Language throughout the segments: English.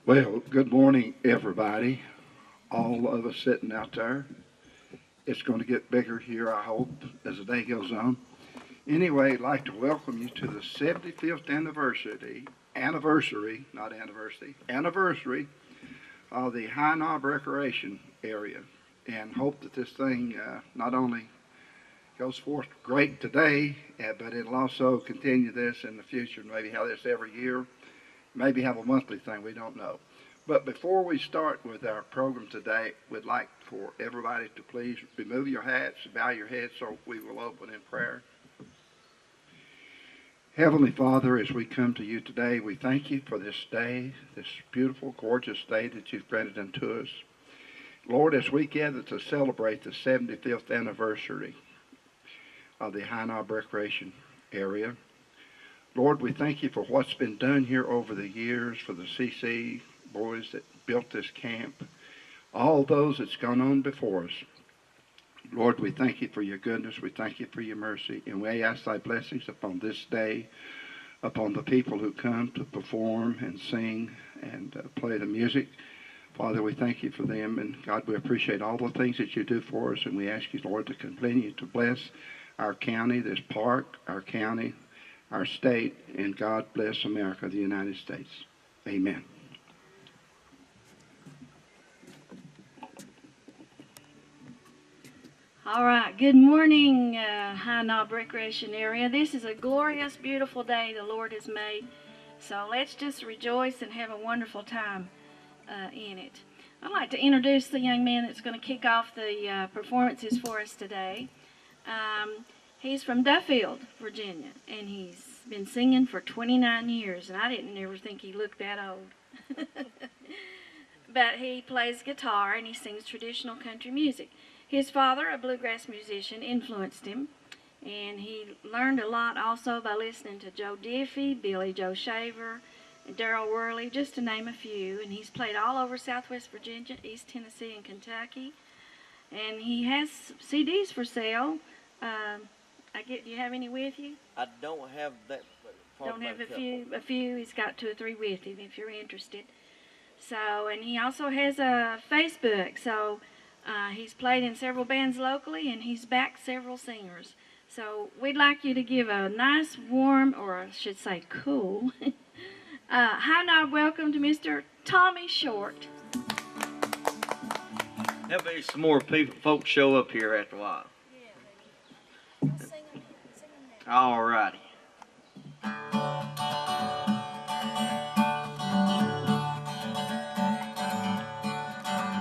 Well, good morning, everybody. All of us sitting out there. It's going to get bigger here, I hope, as the day goes on. Anyway, I'd like to welcome you to the 75th anniversary of the High Knob Recreation Area, and hope that this thing not only goes forth great today, but it'll also continue this in the future. Maybe have this every year, maybe have a monthly thing. We don't know. But before we start with our program today, we'd like for everybody to please remove your hats, bow your heads, so we will open in prayer. Heavenly Father, as we come to you today, we thank you for this day, this beautiful, gorgeous day that you've granted unto us. Lord, as we gather to celebrate the 75th anniversary of the High Knob Recreation Area, Lord, we thank you for what's been done here over the years, for the CC boys that built this camp, all those that's gone on before us. Lord, we thank you for your goodness. We thank you for your mercy. And we ask thy blessings upon this day, upon the people who come to perform and sing and play the music. Father, we thank you for them. And God, we appreciate all the things that you do for us. And we ask you, Lord, to continue to bless our county, this park, our county, our state. And God bless America, the United States. Amen. All right, good morning, High Knob Recreation Area. This is a glorious, beautiful day the Lord has made, so let's just rejoice and have a wonderful time in it. I'd like to introduce the young man that's going to kick off the performances for us today. He's from Duffield, Virginia, and he's been singing for 29 years, and I didn't ever think he looked that old. But he plays guitar and he sings traditional country music. His father, a bluegrass musician, influenced him, and he learned a lot also by listening to Joe Diffie, Billy Joe Shaver, and Darrell Worley, just to name a few. And he's played all over Southwest Virginia, East Tennessee, and Kentucky. And he has CDs for sale. Do you have any with you? I don't have that. Don't have a few. He's got 2 or 3 with him if you're interested. So, and he also has a Facebook. So. He's played in several bands locally, and he's backed several singers. So we'd like you to give a nice, warm, or I should say cool, high knob welcome to Mr. Tommy Short. There'll be some more folks show up here after a while. Yeah, maybe. Sing them now. All righty.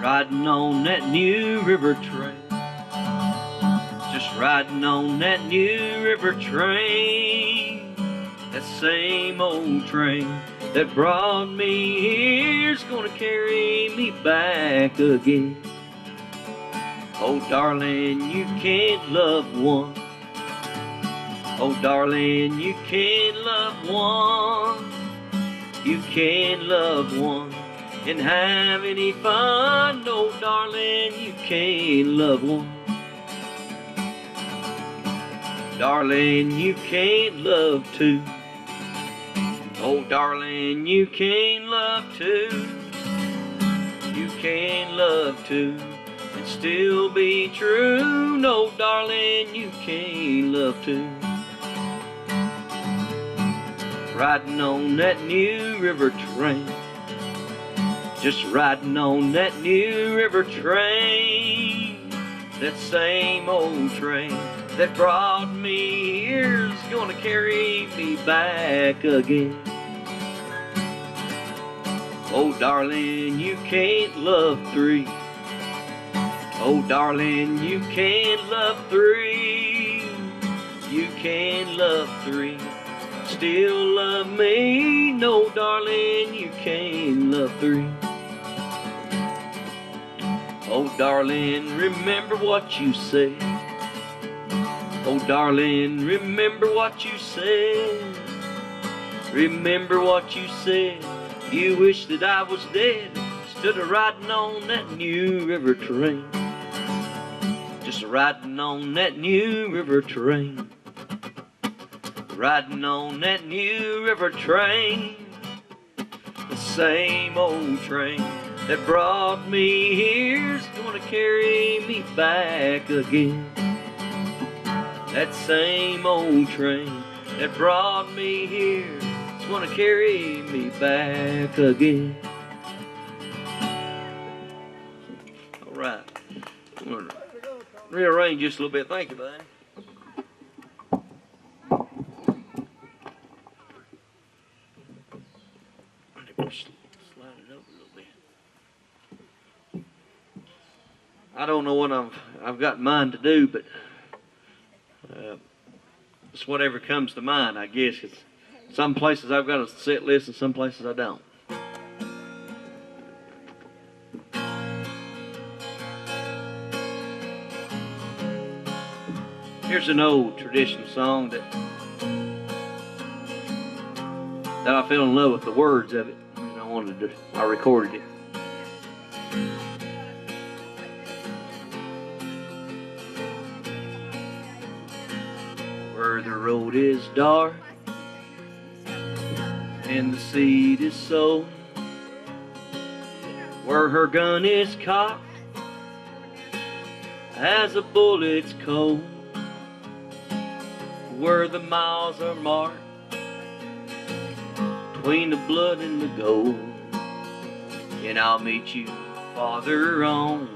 Riding on that new river train, just riding on that new river train, that same old train that brought me here's gonna carry me back again. Oh darling, you can't love one. Oh darling, you can't love one. You can't love one and have any fun. Oh darling, you can't love one. Darling, you can't love two. Oh darling, you can't love two. You can't love two and still be true. No darling, you can't love two. Riding on that new river train, just riding on that new river train, that same old train that brought me here's gonna carry me back again. Oh darling, you can't love three. Oh darling, you can't love three. You can't love three, still love me. No darling, you can't love three. Oh darling, remember what you said. Oh darling, remember what you said. Remember what you said. You wish that I was dead instead of riding on that new river train. Just riding on that new river train. Riding on that new river train. The same old train that brought me here's gonna carry me back again. That same old train that brought me here is gonna carry me back again. All right, I'm gonna rearrange just a little bit. Thank you, buddy. Slide it up a little bit. I don't know what I've got in mind to do, but it's whatever comes to mind, I guess. It's some places I've got a set list and some places I don't. Here's an old traditional song that I fell in love with the words of it, and I recorded it. Where the road is dark and the seed is sown, where her gun is cocked as a bullet's cold, where the miles are marked between the blood and the gold, and I'll meet you farther on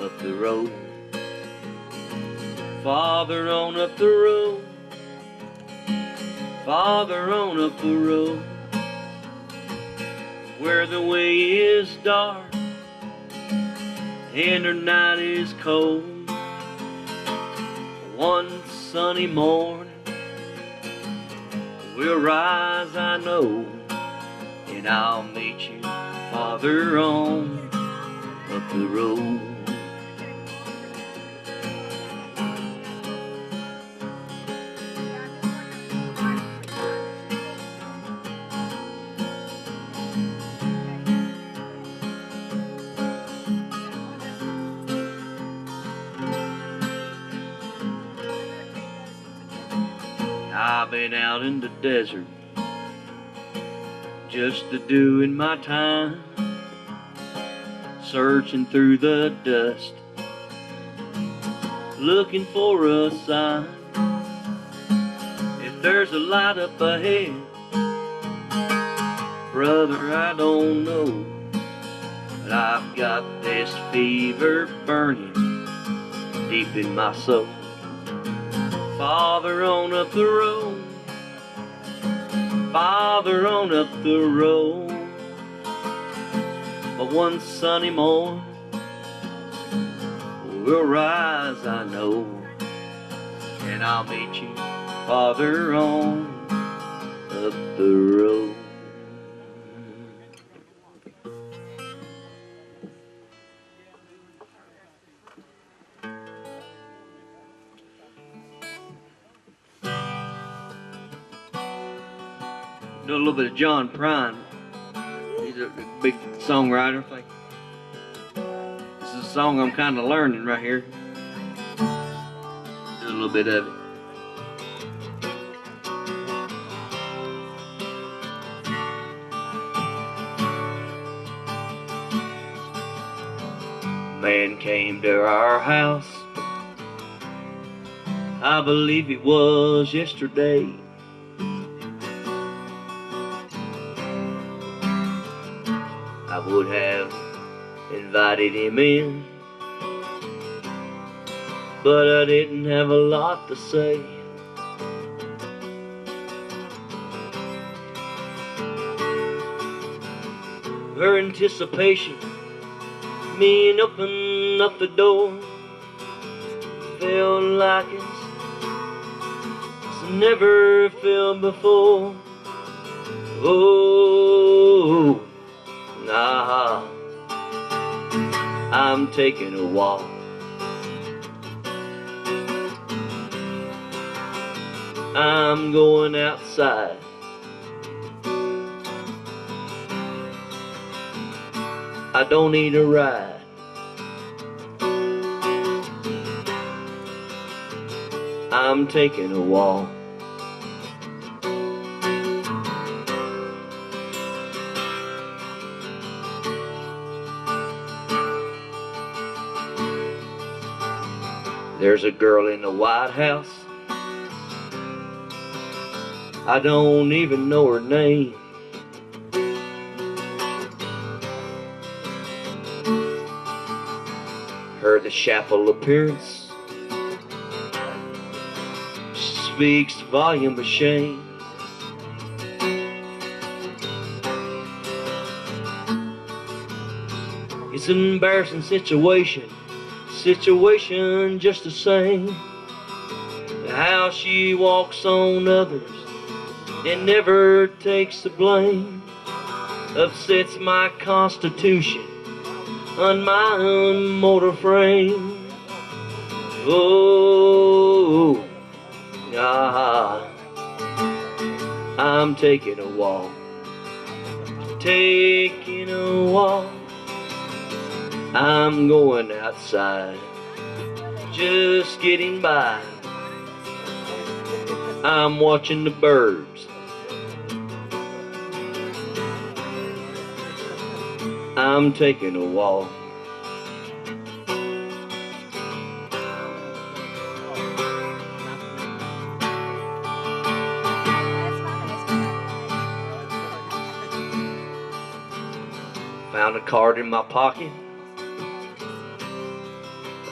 up the road. Farther on up the road, farther on up the road, where the way is dark and her night is cold. One sunny morning we'll rise, I know, and I'll meet you farther on up the road. I've been out in the desert just a-doing my time, searching through the dust, looking for a sign. If there's a light up ahead, brother, I don't know, but I've got this fever burning deep in my soul. Farther on up the road, farther on up the road, but one sunny morning we'll rise, I know, and I'll meet you farther on up the road. Do a little bit of John Prine. He's a big songwriter. This is a song I'm kind of learning right here. Do a little bit of it. Man came to our house, I believe it was yesterday. I would have invited him in, but I didn't have a lot to say. Her anticipation, me and open up the door, felt like it's never felt before. Oh, nah, I'm taking a walk. I'm going outside. I don't need a ride. I'm taking a walk. There's a girl in the White House, I don't even know her name. Her dishevelled appearance speaks volume of shame. It's an embarrassing situation just the same. How she walks on others and never takes the blame upsets my constitution on my mortal frame. Oh, ah, I'm taking a walk, taking a walk. I'm going outside, just getting by. I'm watching the birds, I'm taking a walk. Found a card in my pocket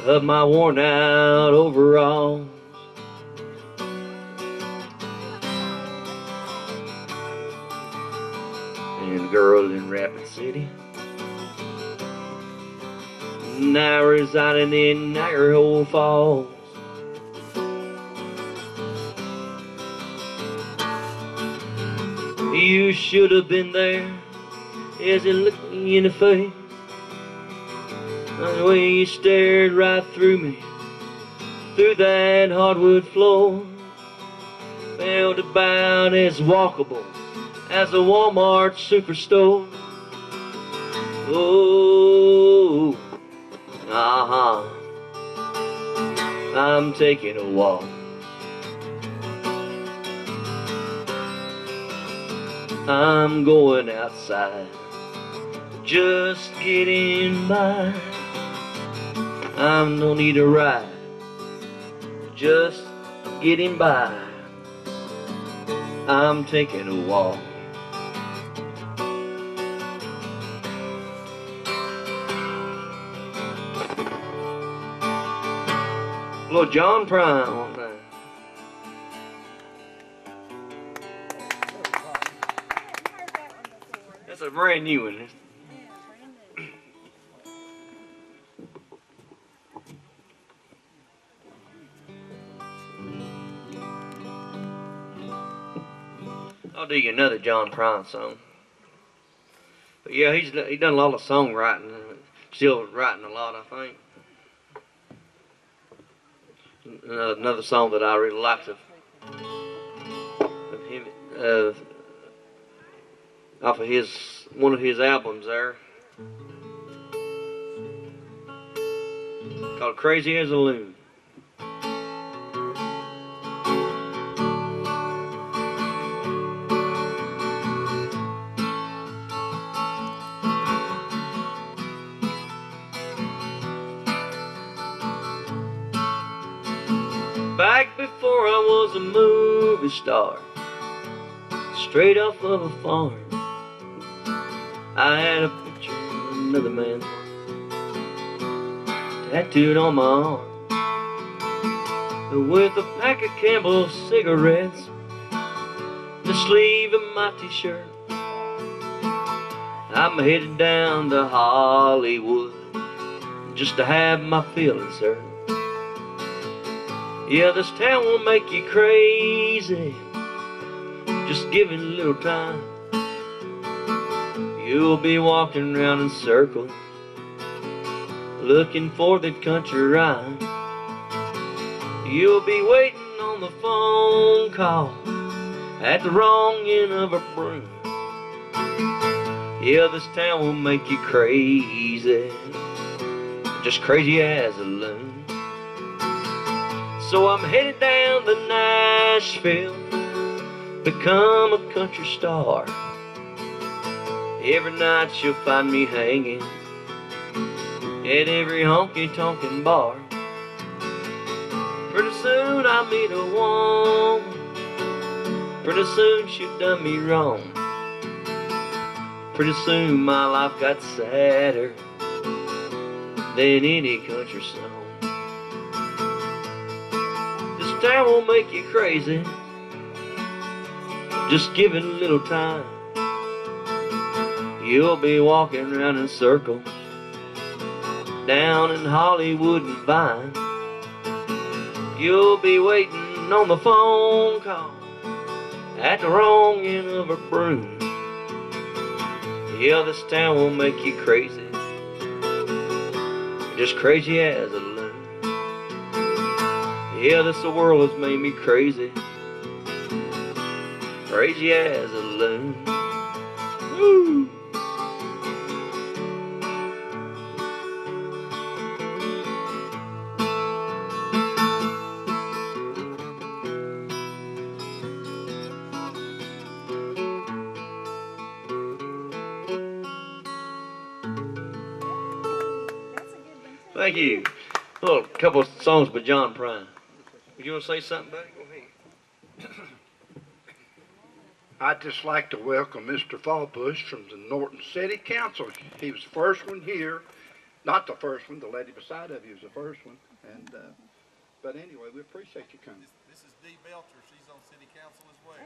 of my worn out overalls. And a girl in Rapid City, now residing in Niagara Falls. You should have been there as it looked me in the face. The way you stared right through me, through that hardwood floor, felt about as walkable as a Walmart superstore. Oh, I'm taking a walk. I'm going outside, just getting by. I don't need a ride, just getting by. I'm taking a walk. Little John Prine on that. That's a brand new one. I'll do you another John Prine song. But yeah, he done a lot of songwriting. Still writing a lot, I think. Another song that I really liked of him, off of one of his albums there, called "Crazy as a Loon." Back before I was a movie star, straight off of a farm, I had a picture of another man tattooed on my arm, with a pack of Campbell's cigarettes, the sleeve of my t-shirt. I'm headed down to Hollywood just to have my feelings hurt. Yeah, this town will make you crazy, just give it a little time. You'll be walking around in circles, looking for that country rhyme. You'll be waiting on the phone call at the wrong end of a broom. Yeah, this town will make you crazy, just crazy as a loon. So I'm headed down to Nashville, become a country star. Every night you'll find me hanging at every honky-tonkin' bar. Pretty soon I meet a woman, pretty soon she done me wrong. Pretty soon my life got sadder than any country song. This town will make you crazy, just give it a little time. You'll be walking around in circles down in Hollywood and Vine. You'll be waiting on the phone call at the wrong end of a broom. Yeah, this town will make you crazy, just crazy as a loon. Yeah, this world has made me crazy, crazy as a loon. Woo! Thank you. Well, a couple of songs by John Prine. Would you want to say something, buddy? Go ahead. I'd just like to welcome Mr. Fallbush from the Norton City Council. He was the first one here. Not the first one, the lady beside of you was the first one. And but anyway, we appreciate you coming. This is Dee Belcher. She's on city council as well.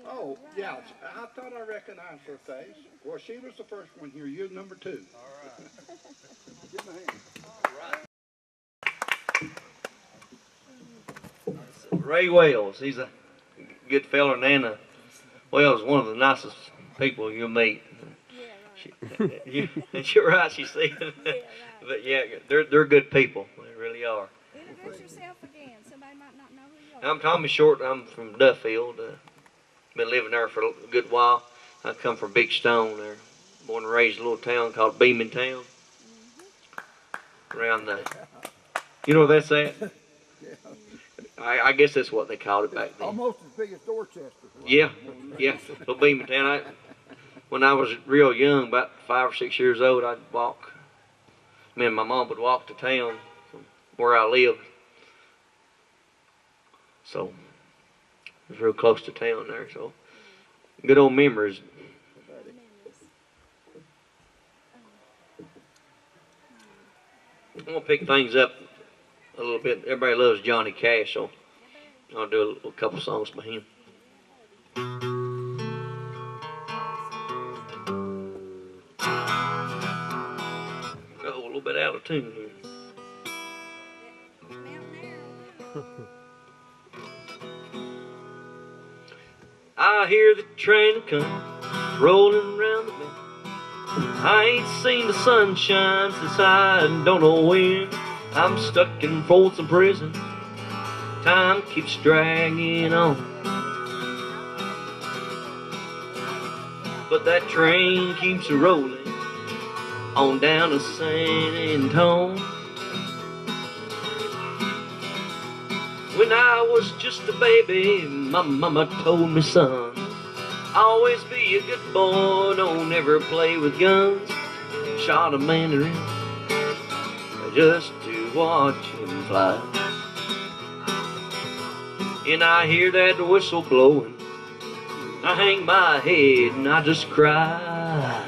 Oh, yeah, I thought I recognized her face. Well, she was the first one here. You're number 2. All right. Give me a hand. Ray Wells, he's a good fella, and Anna Wells, one of the nicest people you'll meet. You're right, she said. But yeah, they're good people. They really are. Introduce yourself again. Somebody might not know who you are. I'm Tommy Short. I'm from Duffield. Been living there for a good while. I come from Big Stone there. Born and raised in a little town called Beeman Town. Around the, you know where that's at? I guess that's what they called it back then. Almost as big as Dorchester. Yeah, little Beeman Town. When I was real young, about 5 or 6 years old, I'd walk. Me and my mom would walk to town from where I lived. So it was real close to town there. So good old memories. I'm gonna pick things up a little bit. Everybody loves Johnny Cash, so I'll do a couple songs by him. Oh, a little bit out of tune here. I hear the train come rolling around the bend. I ain't seen the sunshine since I don't know when. I'm stuck in Folsom Prison. Time keeps dragging on. But that train keeps rolling on down to San Antone. When I was just a baby, my mama told me, son, always be a good boy, don't ever play with guns. Shot a mandarin just to watch him fly. And I hear that whistle blowing, I hang my head and I just cry.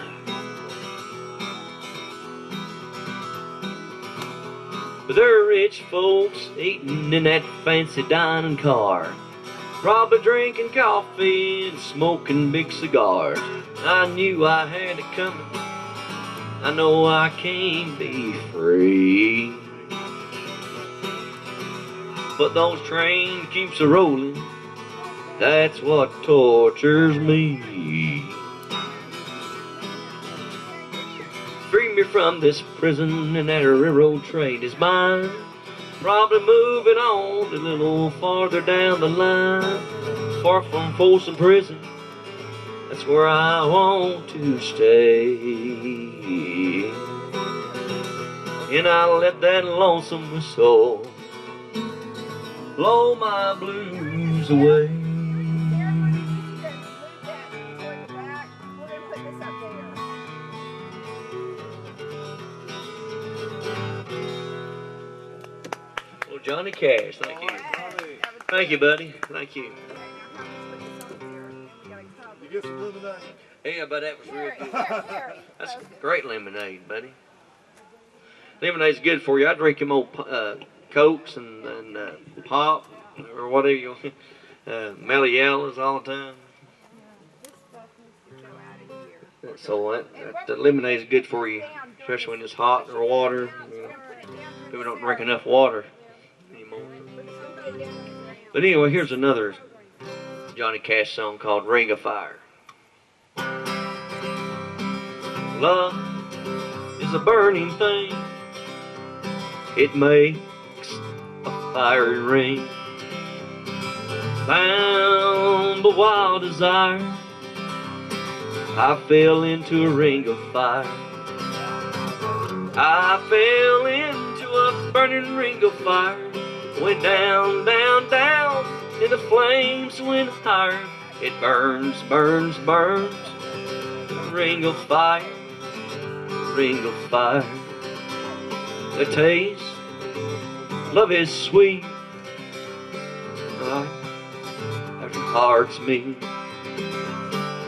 They're rich folks eating in that fancy dining car, probably drinking coffee and smoking big cigars. I knew I had it coming, I know I can't be free. But those trains keeps a-rolling, that's what tortures me. Free me from this prison and that railroad train is mine. Probably moving on a little farther down the line. Far from Folsom Prison, that's where I want to stay. And I let that lonesome whistle blow my blues away. Johnny Cash, thank you. Thank you, buddy. Thank you. You get some lemonade? Yeah, but that was real. Here. That's great lemonade, buddy. Lemonade's good for you. I drink them old Cokes and pop or whatever you Melly Yellows all the time. So the lemonade's good for you, especially when it's hot or water. You know, people don't drink enough water anymore. But anyway, here's another Johnny Cash song called Ring of Fire. Love is a burning thing. It makes a fiery ring. Bound by wild desire, I fell into a ring of fire. I fell into a burning ring of fire. Went down, down, down, and the flames went higher. It burns, burns, burns. A ring of fire, a ring of fire. The taste, love is sweet. After heart's meet.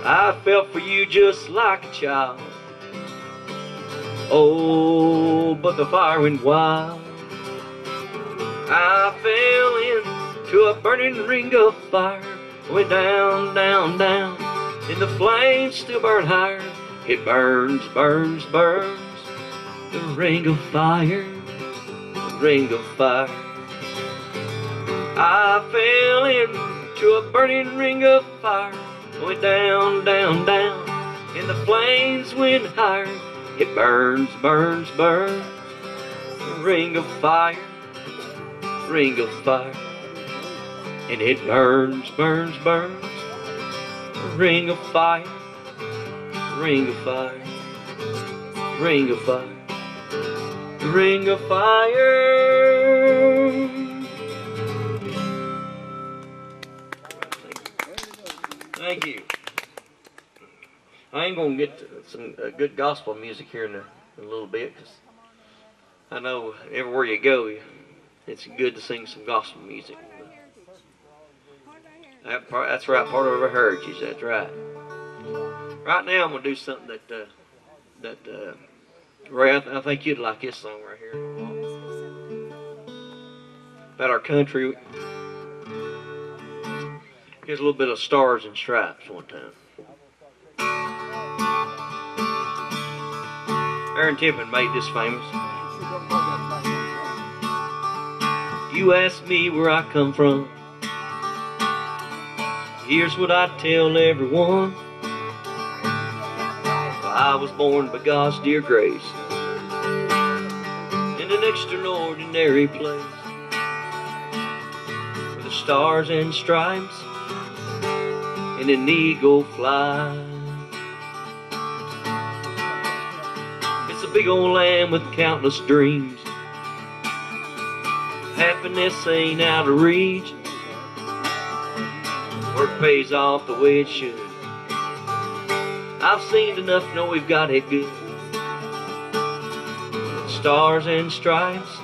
I felt for you just like a child. Oh, but the fire went wild. I fell into a burning ring of fire. Went down, down, down, and the flames still burn higher. It burns, burns, burns. The ring of fire, the ring of fire. I fell into a burning ring of fire. Went down, down, down, and the flames went higher. It burns, burns, burns. The ring of fire, ring of fire. And it burns, burns, burns. The ring of fire, ring of fire, ring of fire, the ring of fire. Thank you. I ain't gonna get to some good gospel music here in a little bit, because I know everywhere you go, it's good to sing some gospel music. That's right, part of our heritage. That's right. Right now, I'm gonna do something that Ray, I think you'd like this song right here. About our country. Here's a little bit of Stars and Stripes one time. Aaron Tippin made this famous. You ask me where I come from. Here's what I tell everyone. I was born by God's dear grace in an extraordinary place, where the stars and stripes and an eagle fly. It's a big old land with countless dreams. Happiness ain't out of reach. Work pays off the way it should. I've seen enough, know we've got it good. Stars and stripes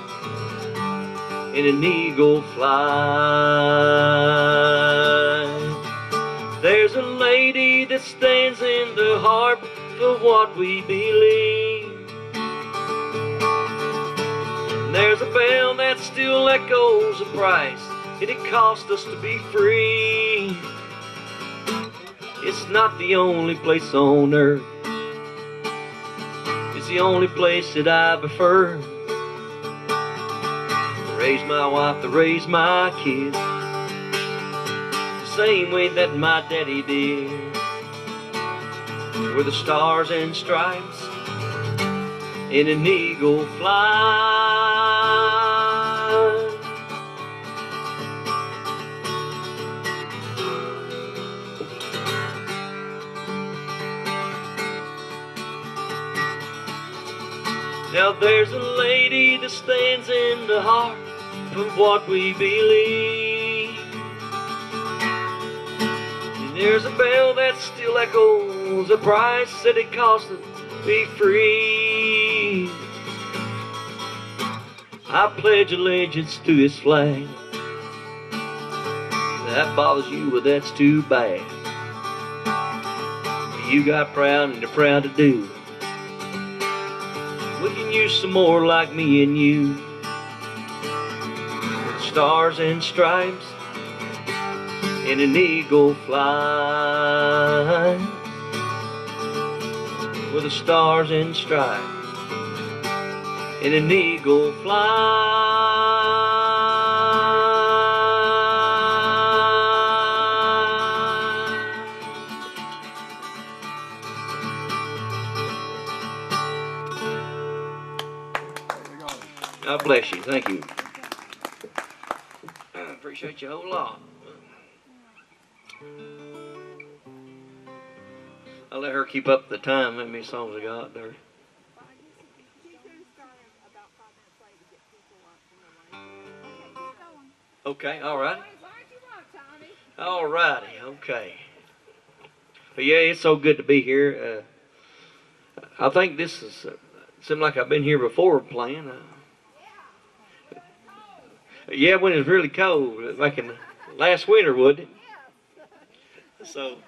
and an eagle fly. There's a lady that stands in the heart of what we believe. There's a bell that still echoes a price, and it cost us to be free. It's not the only place on earth. It's the only place that I prefer. To raise my wife, to raise my kids, the same way that my daddy did. Where the stars and stripes and an eagle fly. Now there's a lady that stands in the heart of what we believe. And there's a bell that still echoes a price that it cost us to be free. I pledge allegiance to this flag that bothers you, well, that's too bad. You got proud and you're proud to do. We can use some more like me and you. With stars and stripes and an eagle fly. With the stars and stripes and an eagle fly. God bless you. Thank you. I appreciate you a whole lot. I'll let her keep up the time. How many songs I got there? Okay, all right. All righty, okay. But yeah, it's so good to be here. I think this is, seemed like I've been here before playing. Yeah, when it was really cold, like in last winter, wouldn't it? So,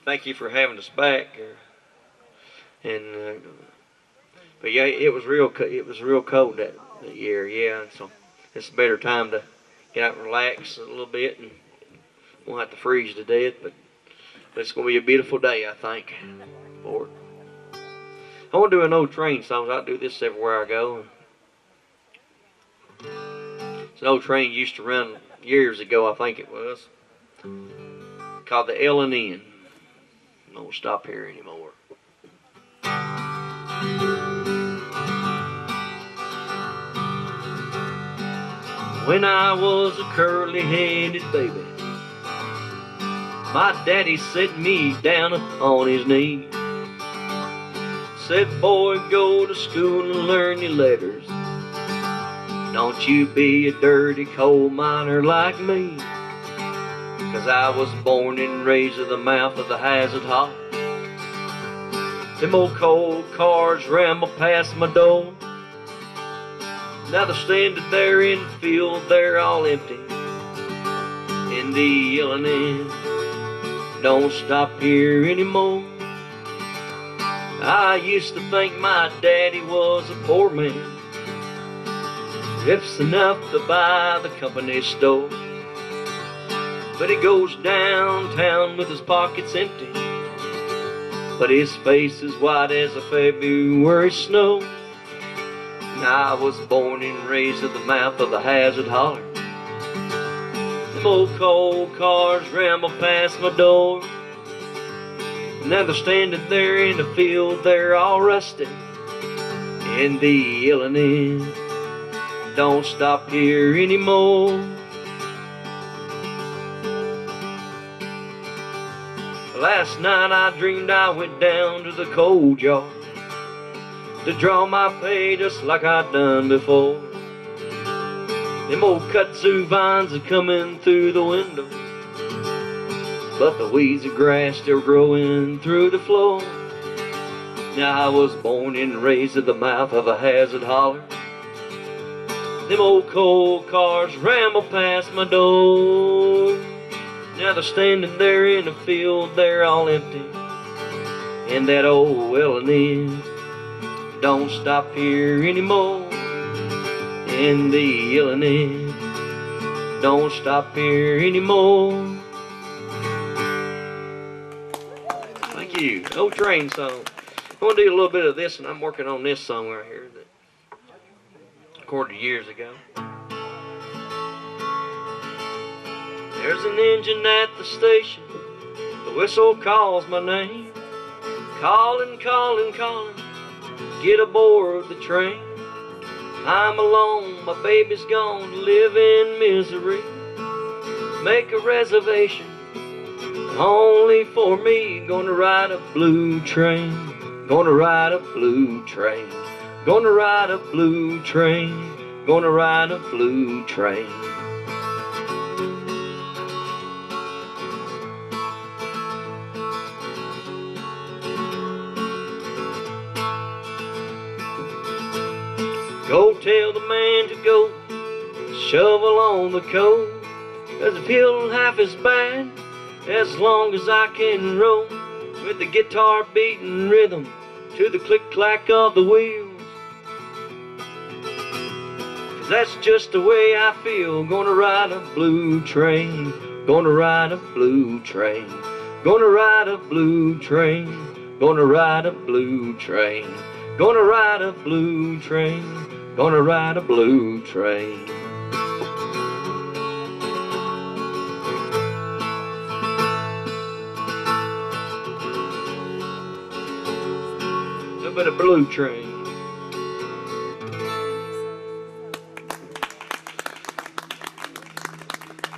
thank you for having us back. But yeah, it was real cold that year. Yeah, so it's a better time to get out and relax a little bit, and won't have to freeze to death. But it's gonna be a beautiful day, I think. For it. I want to do an old train song. I do this everywhere I go. It's an old train used to run years ago, I think it was, called the L&N. I won't stop here anymore. When I was a curly-headed baby, my daddy set me down on his knee. Said, boy, go to school and learn your letters. Don't you be a dirty coal miner like me. 'Cause I was born and raised at the mouth of the Hazard Hop. Them old coal cars ramble past my door. Now they're standing there in the field, they're all empty. And the L&N don't stop here anymore. I used to think my daddy was a poor man. It's enough to buy the company store. But he goes downtown with his pockets empty. But his face is white as a February snow. And I was born and raised at the mouth of the Hazard Holler. Them old coal cars ramble past my door. Now they're standing there in the field, they're all rusted. And the L&N don't stop here anymore. Last night I dreamed I went down to the coal yard to draw my pay just like I'd done before. Them old kudzu vines are coming through the window, but the weeds of grass still growing through the floor. Now I was born and raised at the mouth of a Hazard Holler. Them old coal cars ramble past my door. Now they're standing there in the field, they're all empty. And that old L&N don't stop here anymore. And the L&N don't stop here anymore. Thank you. Old train song. I want to do a little bit of this, and I'm working on this song right here that I recorded years ago. There's an engine at the station, the whistle calls my name. Calling, calling, calling, get aboard the train. I'm alone, my baby's gone to live in misery. Make a reservation, only for me. Gonna ride a blue train, gonna ride a blue train, gonna ride a blue train, gonna ride a blue train. Go tell the man to go, shovel on the coal. does it feel half as bad as long as I can roam with the guitar beating rhythm to the click-clack of the wheels. 'Cause that's just the way I feel. Gonna ride a blue train, gonna ride a blue train, gonna ride a blue train, gonna ride a blue train, gonna ride a blue train, gonna ride a blue train. But a blue train.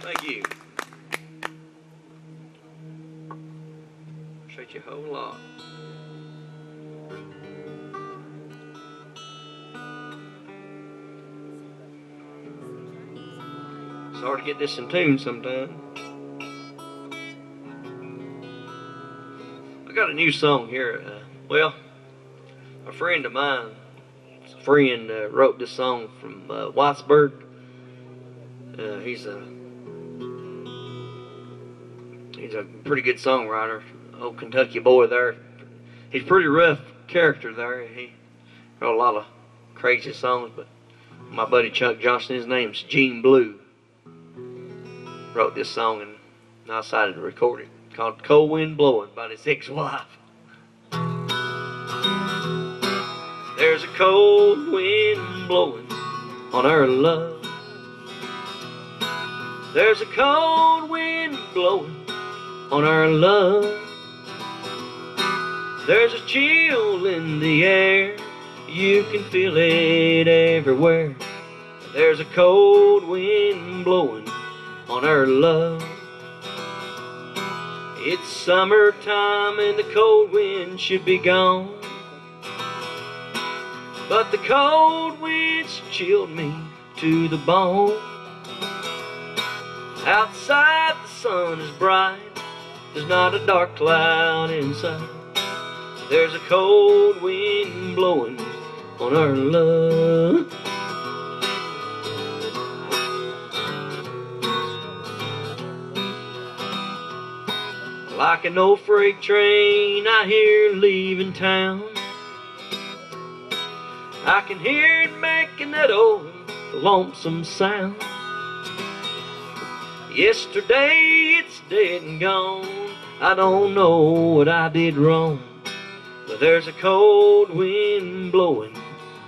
Thank you. Appreciate you a whole lot. It's hard to get this in tune sometimes. I got a new song here. Well, a friend of mine, wrote this song from Whitesburg. He's a pretty good songwriter, old Kentucky boy there. He's a pretty rough character there. He wrote a lot of crazy songs, but my buddy Chuck Johnson, his name's Gene Blue, wrote this song, and I decided to record it, called Cold Wind Blowing by his ex-wife. There's a cold wind blowing on our love. There's a cold wind blowing on our love. There's a chill in the air, you can feel it everywhere. There's a cold wind blowing on our love. It's summertime and the cold wind should be gone, but the cold wind's chilled me to the bone. Outside the sun is bright, there's not a dark cloud inside. There's a cold wind blowing on our love. Like an old freight train I hear leaving town, I can hear it making that old lonesome sound. Yesterday it's dead and gone, I don't know what I did wrong, but there's a cold wind blowing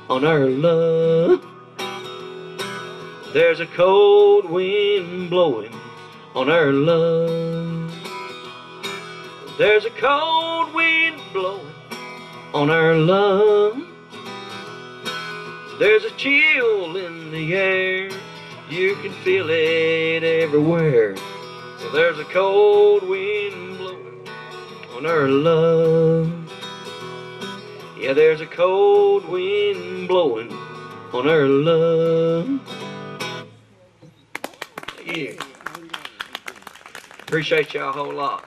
on our love. There's a cold wind blowing on our love. There's a cold wind blowing on our love. There's a chill in the air, you can feel it everywhere. So there's a cold wind blowing on our love. Yeah, there's a cold wind blowing on our love. Yeah. Appreciate y'all a whole lot.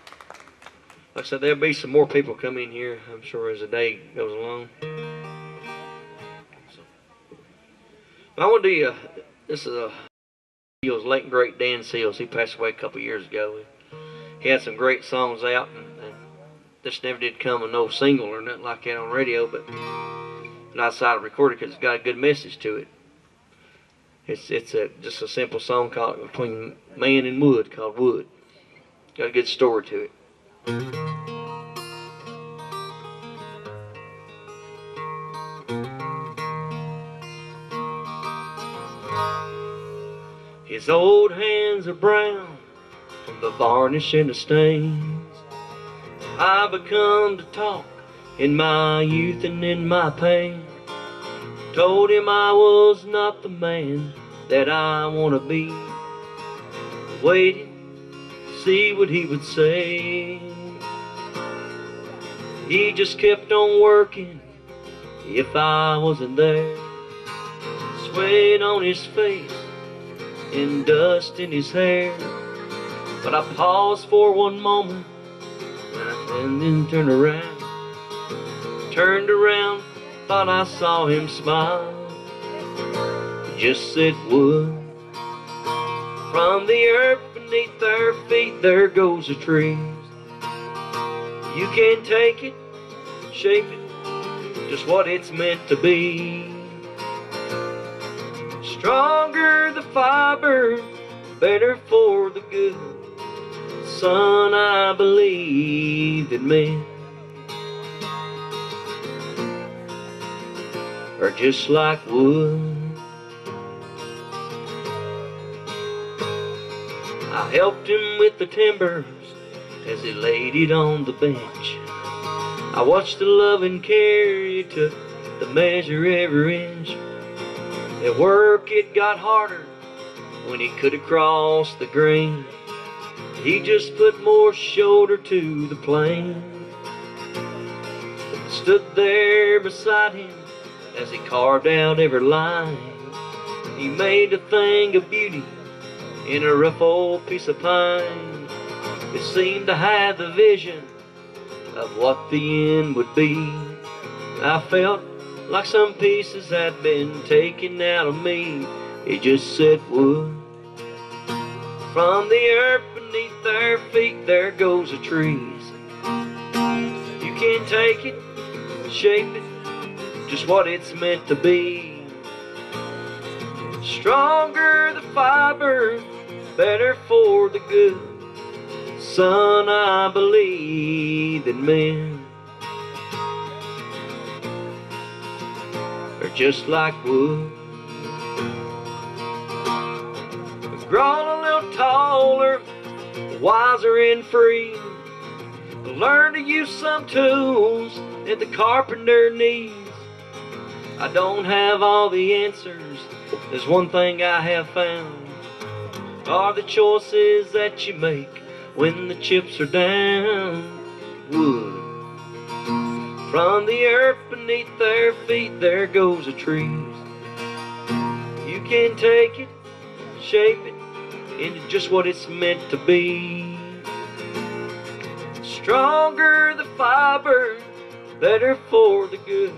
Like I said, there'll be some more people come in here, I'm sure, as the day goes along. I want to do you, this is Seals, late great Dan Seals. He passed away a couple years ago. He had some great songs out, and this never did come with no single or nothing like that on radio, but I decided to record it because it's got a good message to it. It's just a simple song called Between Man and Wood, called Wood. Got a good story to it. His old hands are brown from the varnish and the stains. I become to talk in my youth and in my pain. Told him I was not the man that I want to be. Waited to see what he would say. He just kept on working if I wasn't there. Sweat on his face and dust in his hair. But I paused for one moment and then turned around. Turned around, thought I saw him smile. He just said wood from the earth beneath their feet, there goes the trees. You can't take it, shape it, just what it's meant to be. Stronger the fiber, better for the good. Son, I believe in men are just like wood. I helped him with the timbers as he laid it on the bench. I watched the love and care he took to measure every inch. At work it got harder when he could have crossed the grain. He just put more shoulder to the plane. Stood there beside him as he carved out every line. He made a thing of beauty in a rough old piece of pine. It seemed to have the vision of what the end would be. I felt like some pieces had been taken out of me. It just said wood. From the earth beneath their feet, there goes the trees. You can't take it, shape it, just what it's meant to be. Stronger the fiber, better for the good. Son, I believe that men are just like wood. Grown a little taller, wiser and free. Learn to use some tools that the carpenter needs. I don't have all the answers. There's one thing I have found, are the choices that you make when the chips are down. Wood. From the earth beneath their feet, there goes the trees. You can take it, shape it into just what it's meant to be. Stronger the fiber, better for the good.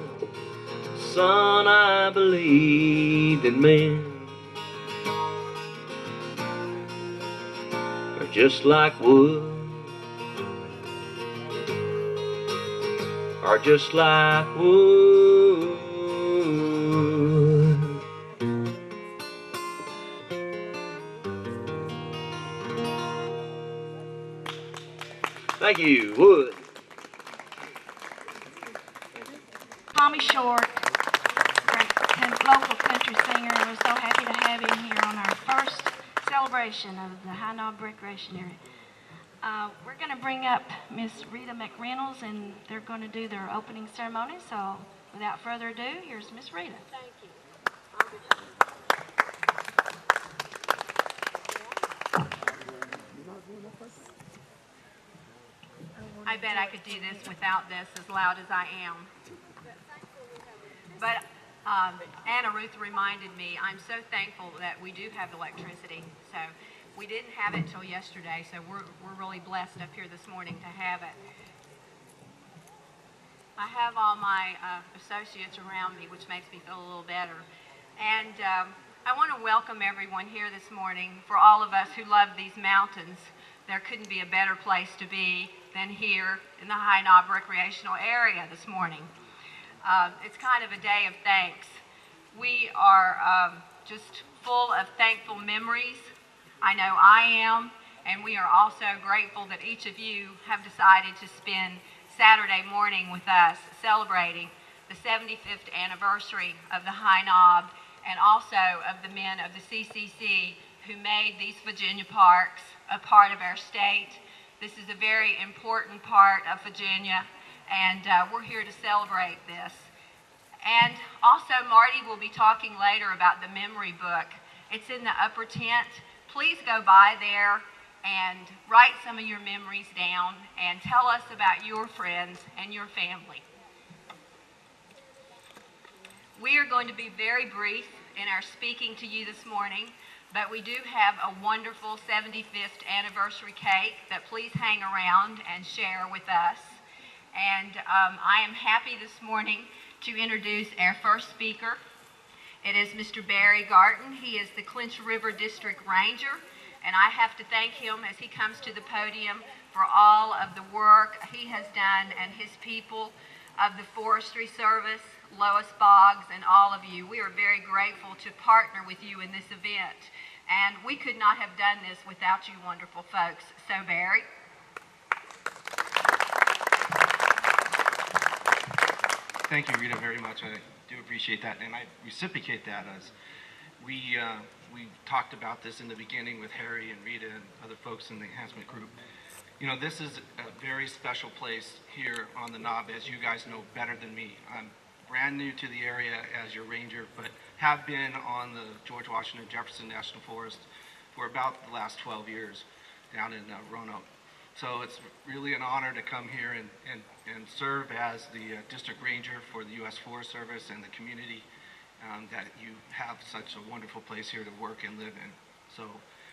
Son, I believe in men are just like wood, are just like wood. Thank you, Wood. Tommy Short, great local country singer, and we're so happy to have him here on our first celebration of the High Knob Recreation Area. We're going to bring up Miss Rita McReynolds, and they're going to do their opening ceremony. So, without further ado, here's Miss Rita. Thank you. I bet I could do this without this as loud as I am. But Anna Ruth reminded me, I'm so thankful that we do have electricity. So we didn't have it till yesterday, so we're really blessed up here this morning to have it. I have all my associates around me, which makes me feel a little better. And I want to welcome everyone here this morning. For all of us who love these mountains, there couldn't be a better place to be than here in the High Knob Recreational Area this morning. It's kind of a day of thanks. We are just full of thankful memories. I know I am, and we are also grateful that each of you have decided to spend Saturday morning with us celebrating the 75th anniversary of the High Knob, and also of the men of the CCC who made these Virginia parks a part of our state. This is a very important part of Virginia, and we're here to celebrate this. And also, Marty will be talking later about the memory book. It's in the upper tent. Please go by there and write some of your memories down and tell us about your friends and your family. We are going to be very brief in our speaking to you this morning, but we do have a wonderful 75th anniversary cake that please hang around and share with us. And I am happy this morning to introduce our first speaker. It is Mr. Barry Garton. He is the Clinch River District Ranger, And I have to thank him as he comes to the podium for all of the work he has done, and his people of the Forestry Service, Lois Boggs, and all of you. We are very grateful to partner with you in this event. And we could not have done this without you wonderful folks. So, Barry. Thank you, Rita, very much. I do appreciate that, and I reciprocate that as we talked about this in the beginning with Harry and Rita and other folks in the enhancement group. You know, this is a very special place here on the Knob, as you guys know better than me. I'm brand new to the area as your ranger, but have been on the George Washington Jefferson National Forest for about the last 12 years down in Roanoke. So it's really an honor to come here and serve as the district ranger for the U.S. Forest Service and the community that you have such a wonderful place here to work and live in. So,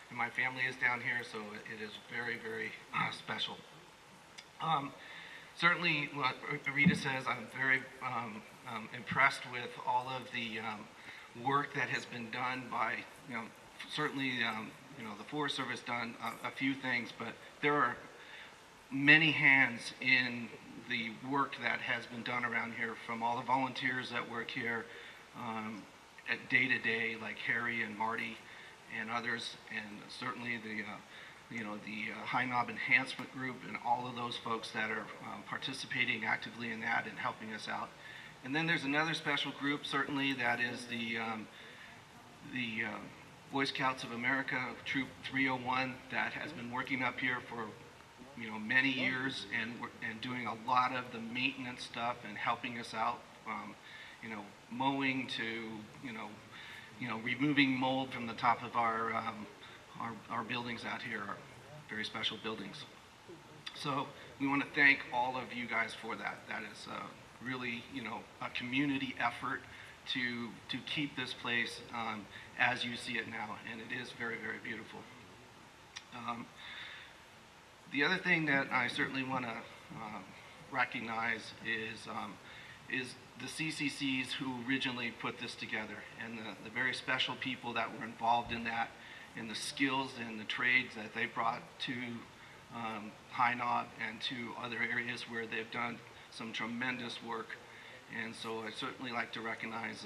and my family is down here, so it is very, very special. Certainly, what Rita says, I'm very impressed with all of the work that has been done by, certainly, the Forest Service done a few things, but there are many hands in the work that has been done around here, from all the volunteers that work here at day to day, like Harry and Marty and others, and certainly the High Knob Enhancement Group and all of those folks that are participating actively in that and helping us out. And then there's another special group, certainly, that is the Boy Scouts of America, Troop 301, that has been working up here for many years and doing a lot of the maintenance stuff and helping us out, mowing to removing mold from the top of our buildings out here, our very special buildings. So we want to thank all of you guys for that. That is really a community effort to keep this place as you see it now, and it is very, very beautiful. The other thing that I certainly want to recognize is the CCCs who originally put this together, and the very special people that were involved in that, and the skills and the trades that they brought to High Knob and to other areas where they've done some tremendous work. And so I certainly like to recognize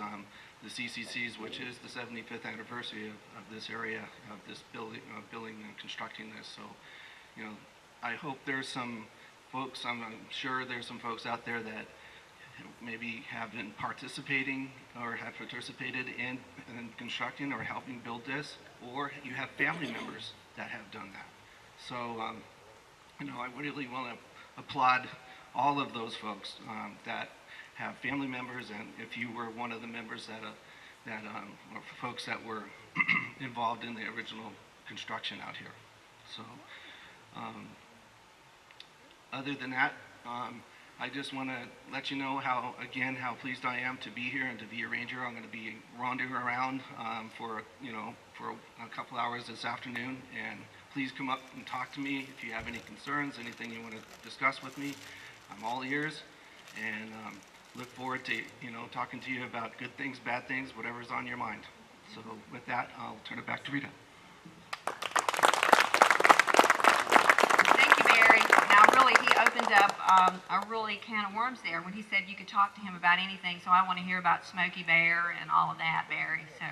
the CCCs, which is the 75th anniversary of this area, of this building and constructing this. So, I hope there's some folks, I'm sure there's some folks out there that maybe have been participating or have participated in constructing or helping build this, or you have family members that have done that. So, I really want to applaud all of those folks that have family members, and if you were one of the members or folks that were involved in the original construction out here. So, other than that, I just want to let you know how pleased I am to be here and to be a ranger. I'm going to be wandering around for a couple hours this afternoon, and please come up and talk to me if you have any concerns, anything you want to discuss with me. I'm all ears, and look forward to talking to you about good things, bad things, whatever's on your mind. So with that, I'll turn it back to Rita. Thank you, Barry. Now, really, he opened up a really can of worms there when he said you could talk to him about anything. So I want to hear about Smokey Bear and all of that, Barry. So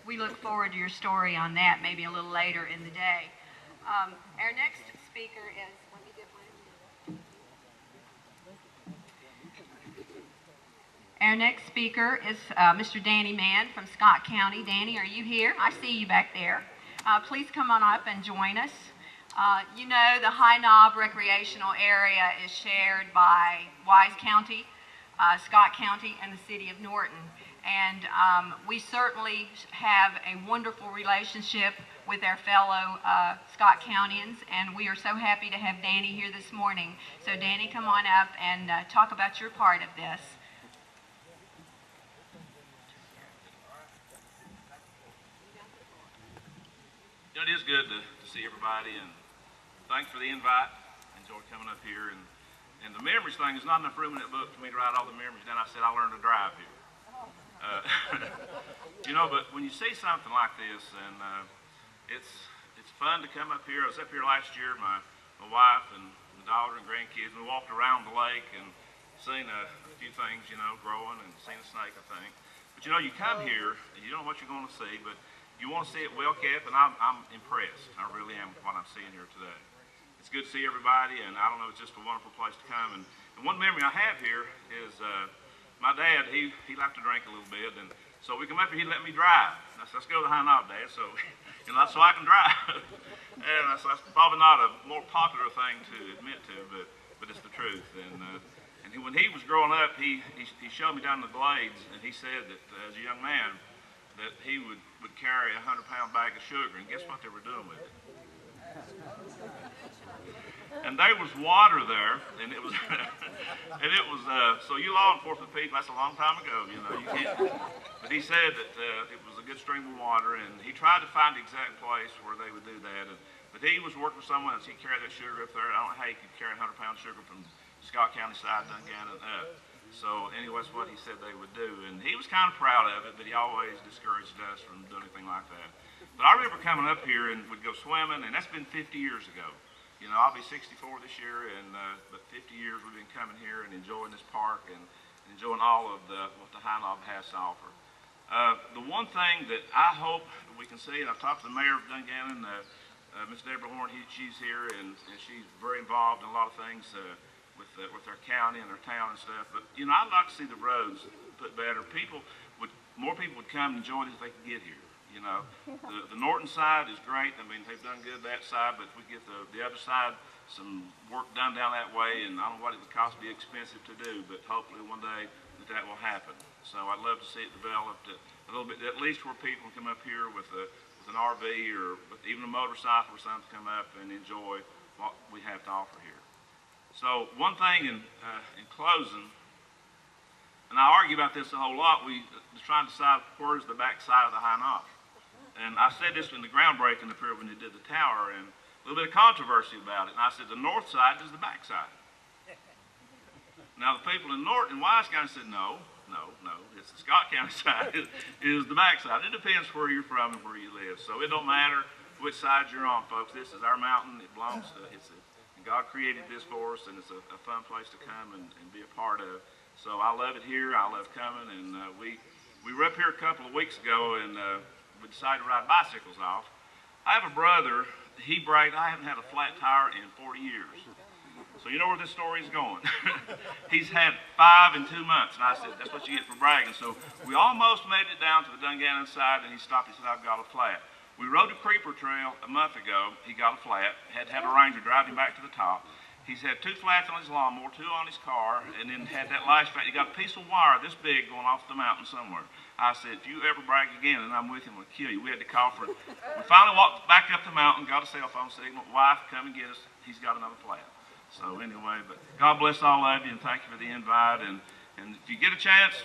we look forward to your story on that maybe a little later in the day. Our next speaker is, let me get my... Our next speaker is Mr. Danny Mann from Scott County. Danny, are you here? I see you back there. Please come on up and join us. The High Knob recreational area is shared by Wise County, Scott County, and the city of Norton. And we certainly have a wonderful relationship with our fellow Scott Countians, and we are so happy to have Danny here this morning. So Danny, come on up and talk about your part of this. It is good to see everybody, and thanks for the invite. Enjoy coming up here, and the memories thing, there's not enough room in that book for me to write all the memories down. I said I learned to drive here. But when you see something like this, and it's fun to come up here. I was up here last year, my wife and my daughter and grandkids. We walked around the lake and seen a few things, you know, growing, and seen a snake, I think. But you know, you come here and you don't know what you're going to see, but you want to see it well kept, and I'm impressed. I really am with what I'm seeing here today. It's good to see everybody, and I don't know, it's just a wonderful place to come. And one memory I have here is my dad, he liked to drink a little bit, and so we come up here, he'd let me drive. I said, let's go to the High Knob, Dad, so, you know, so I can drive. And I said, that's probably not a more popular thing to admit to, but it's the truth. And when he was growing up, he showed me down the glades, and he said that as a young man, that he would carry a 100-pound bag of sugar, and guess what they were doing with it? And there was water there, and it was, so you law enforcement people, that's a long time ago, you know, you can't, but he said that it was a good stream of water, and he tried to find the exact place where they would do that, but he was working with someone else. He carried that sugar up there. I don't know how he could carry 100-pound sugar from Scott County side, Dungannon up. So anyway, that's what he said they would do, and he was kind of proud of it, but he always discouraged us from doing anything like that. But I remember coming up here and would go swimming, and that's been 50 years ago. You know, I'll be 64 this year, and but 50 years we've been coming here and enjoying this park and enjoying all of what the High Knob has to offer. The one thing that I hope we can see, and I've talked to the mayor of Dungannon, Ms. Deborah Horn, she's here, and she's very involved in a lot of things with our county and our town and stuff. But you know, I'd like to see the roads put better. More people would come and enjoy it if they could get here. You know, the Norton side is great. I mean, they've done good that side, but if we get the other side, some work done down that way, and I don't know what it would cost, be expensive to do, but hopefully one day that will happen. So I'd love to see it developed a little bit, at least where people can come up here with an RV or even a motorcycle or something, come up and enjoy what we have to offer here. So one thing in closing, and I argue about this a whole lot, we trying to decide where's the back side of the High Knob. And I said this in the groundbreaking up here when they did the tower, and a little bit of controversy about it. And I said the north side is the back side. Now the people in Norton and Wise County said no, it's the Scott County side is the back side. It depends where you're from and where you live. So it don't matter which side you're on, folks. This is our mountain. It belongs to and God created this for us, and it's a fun place to come and be a part of. So I love it here. I love coming, and we were up here a couple of weeks ago, and we decided to ride bicycles off. I have a brother, I haven't had a flat tire in 40 years. So you know where this story is going. He's had 5 in 2 months, and I said, that's what you get for bragging. So we almost made it down to the Dungannon side, and he stopped, he said, I've got a flat. We rode the Creeper Trail a month ago, he got a flat, had to have a ranger drive him back to the top. He's had 2 flats on his lawnmower, 2 on his car, and then had that last flat. He got a piece of wire this big going off the mountain somewhere. I said, if you ever brag again and I'm with him, I'll kill you. We had to call for it. We finally walked back up the mountain, got a cell phone signal. Wife, come and get us. He's got another flat. So anyway, but God bless all of you, and thank you for the invite. And if you get a chance,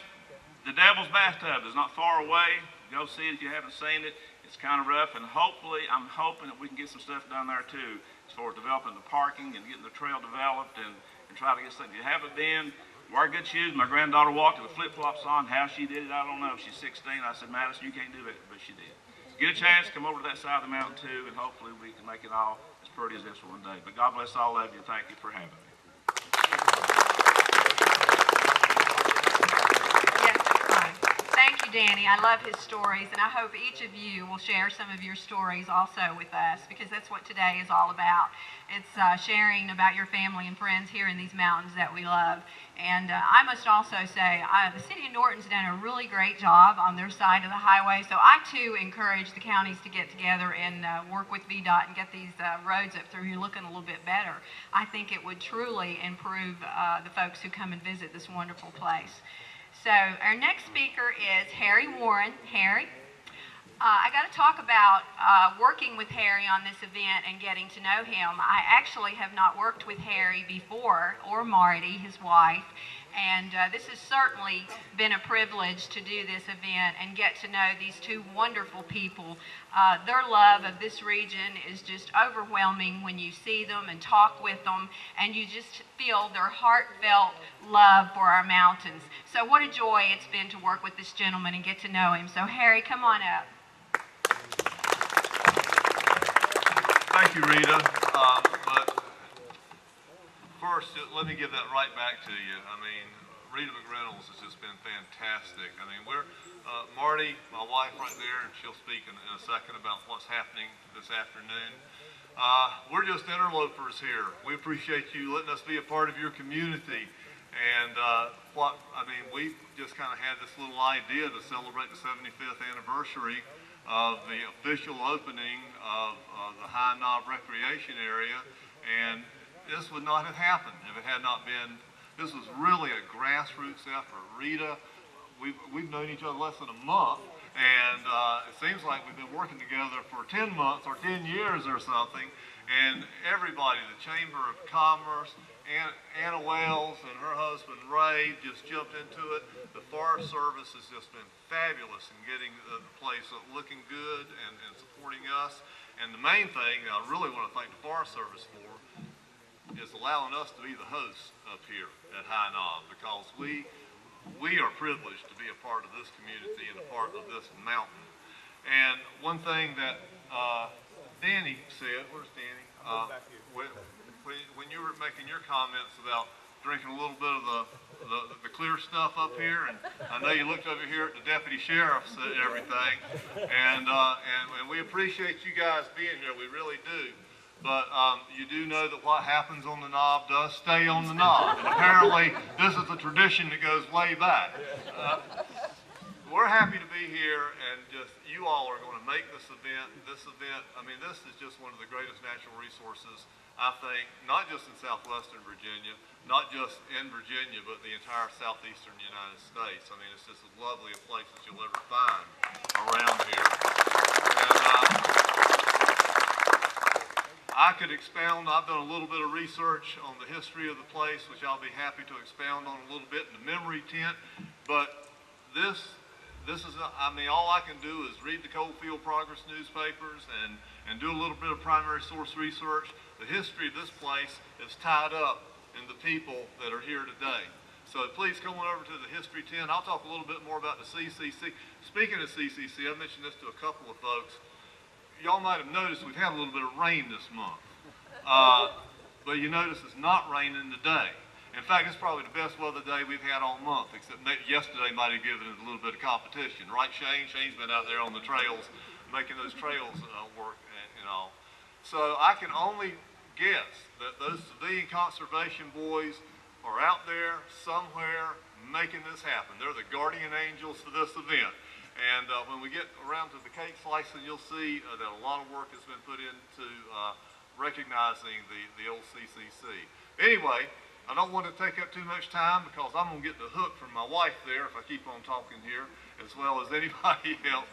the Devil's Bathtub is not far away. Go see it if you haven't seen it. It's kind of rough, and hopefully, I'm hoping that we can get some stuff done there too, as far as developing the parking and getting the trail developed and try to get something. If you haven't been, wear good shoes. My granddaughter walked with flip-flops on. How she did it, I don't know. She's 16. I said, Madison, you can't do it, but she did. Get a chance, come over to that side of the mountain too, and hopefully we can make it all as pretty as this one day. But God bless all of you, and thank you for having me. Thank you, Danny. I love his stories, and I hope each of you will share some of your stories also with us, because that's what today is all about. It's sharing about your family and friends here in these mountains that we love. And I must also say, the City of Norton's done a really great job on their side of the highway, so I too encourage the counties to get together and work with VDOT and get these roads up through here looking a little bit better. I think it would truly improve the folks who come and visit this wonderful place. So our next speaker is Harry Warren. Harry, I got to talk about working with Harry on this event and getting to know him. I actually have not worked with Harry before, or Marty, his wife, and this has certainly been a privilege to do this event and get to know these two wonderful people. Their love of this region is just overwhelming when you see them and talk with them, and you just feel their heartfelt love for our mountains. So what a joy it's been to work with this gentleman and get to know him. So Harry, come on up. Thank you, Rita. But first, let me give that right back to you. I mean, Rita McReynolds has just been fantastic. I mean, Marty, my wife right there, and she'll speak in a second about what's happening this afternoon. We're just interlopers here. We appreciate you letting us be a part of your community. And we just kind of had this little idea to celebrate the 75th anniversary of the official opening of the High Knob Recreation Area. And this would not have happened if it had not been. This was really a grassroots effort. Rita, we've known each other less than a month, and it seems like we've been working together for 10 months or 10 years or something. And everybody, the Chamber of Commerce, Anna Wells and her husband Ray just jumped into it. The Forest Service has just been fabulous in getting the place looking good and supporting us. And the main thing I really want to thank the Forest Service for is allowing us to be the hosts up here at High Knob, because we are privileged to be a part of this community and a part of this mountain. And one thing that Danny said, where's Danny? When you were making your comments about drinking a little bit of the clear stuff up here, and I know you looked over here at the deputy sheriffs and everything, and we appreciate you guys being here, we really do. But you do know that what happens on the knob does stay on the knob, and apparently this is a tradition that goes way back. We're happy to be here, and just you all are going to make this event. I mean, this is just one of the greatest natural resources, I think, not just in southwestern Virginia, not just in Virginia, but the entire southeastern United States. I mean, it's just as lovely a place as you'll ever find around here. And I could expound. I've done a little bit of research on the history of the place, which I'll be happy to expound on a little bit in the memory tent, but this is, all I can do is read the Coalfield Progress newspapers and do a little bit of primary source research. The history of this place is tied up in the people that are here today. So please come on over to the history tent. I'll talk a little bit more about the CCC. Speaking of CCC, I mentioned this to a couple of folks. Y'all might have noticed we've had a little bit of rain this month. But you notice it's not raining today. In fact, it's probably the best weather day we've had all month, except yesterday might have given it a little bit of competition. Right, Shane? Shane's been out there on the trails, making those trails work and all. So I can only guess that those civilian conservation boys are out there somewhere making this happen. They're the guardian angels for this event. And when we get around to the cake slicing, you'll see that a lot of work has been put into recognizing the old CCC. Anyway, I don't want to take up too much time, because I'm going to get the hook from my wife there if I keep on talking here, as well as anybody else.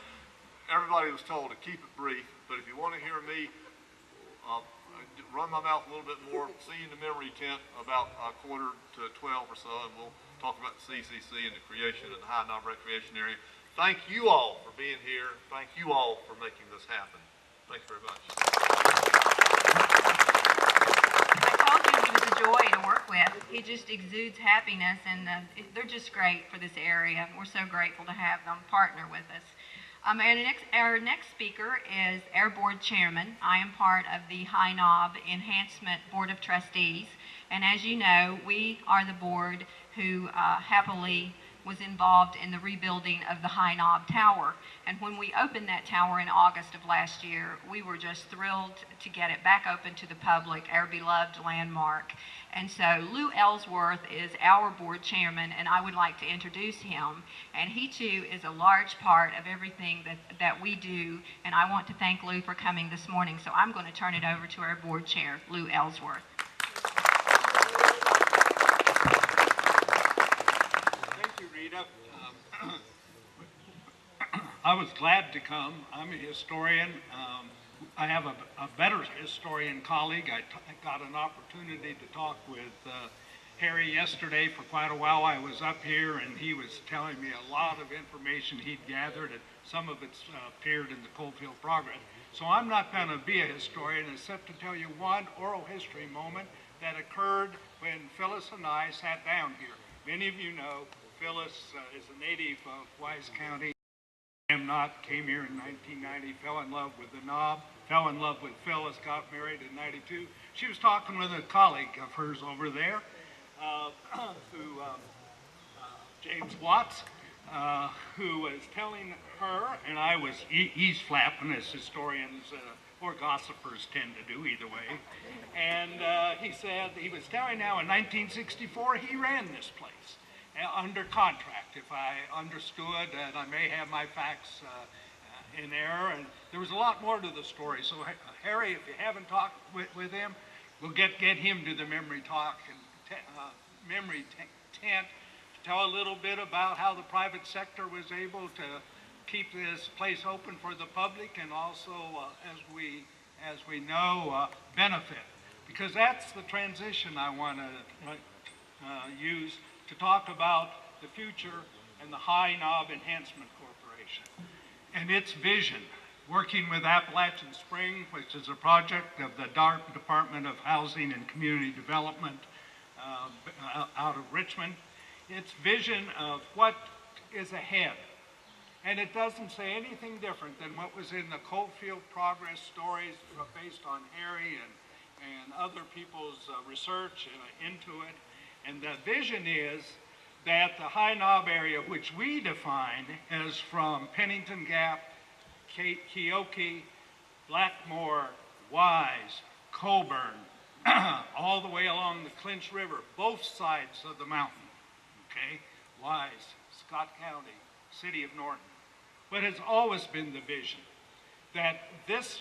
Everybody was told to keep it brief, but if you want to hear me run my mouth a little bit more, see you in the memory tent about 11:45 or so, and we'll talk about the CCC and the creation of the High Knob Recreation Area. Thank you all for being here. Thank you all for making this happen. Thanks very much. Joy to work with. He just exudes happiness, and they're just great for this area. We're so grateful to have them partner with us. Our next speaker is our board chairman. I am part of the High Knob Enhancement Board of Trustees, and as you know, we are the board who happily was involved in the rebuilding of the High Knob Tower. And when we opened that tower in August of last year, we were just thrilled to get it back open to the public, our beloved landmark. And so Lou Ellsworth is our board chairman, and I would like to introduce him. And he too is a large part of everything that we do, and I want to thank Lou for coming this morning. So I'm going to turn it over to our board chair, Lou Ellsworth. I was glad to come. I'm a historian. I have a better historian colleague. I got an opportunity to talk with Harry yesterday for quite a while. I was up here and he was telling me a lot of information he'd gathered, and some of it's appeared in the Coalfield Progress. So I'm not going to be a historian except to tell you one oral history moment that occurred when Phyllis and I sat down here. Many of you know Phyllis is a native of Wise County. I'm not, came here in 1990, fell in love with the knob, fell in love with Phyllis, got married in 92. She was talking with a colleague of hers over there, James Watts, who was telling her, and I was eavesflapping, as historians or gossipers tend to do either way, and he said he was telling now in 1964 he ran this place under contract, if I understood, and I may have my facts in error, and there was a lot more to the story. So Harry, if you haven't talked with him, we'll get him to the memory talk and memory tent to tell a little bit about how the private sector was able to keep this place open for the public, and also, as we know, benefit. Because that's the transition I want to use to talk about the future and the High Knob Enhancement Corporation and its vision, working with Appalachian Spring, which is a project of the Department of Housing and Community Development out of Richmond. Its vision of what is ahead. And it doesn't say anything different than what was in the Coalfield Progress stories based on Harry and other people's research into it. And the vision is that the High Knob area, which we define as from Pennington Gap, Keokee, Blackmore, Wise, Coburn, all the way along the Clinch River, both sides of the mountain, okay? Wise, Scott County, City of Norton. But it's always been the vision that this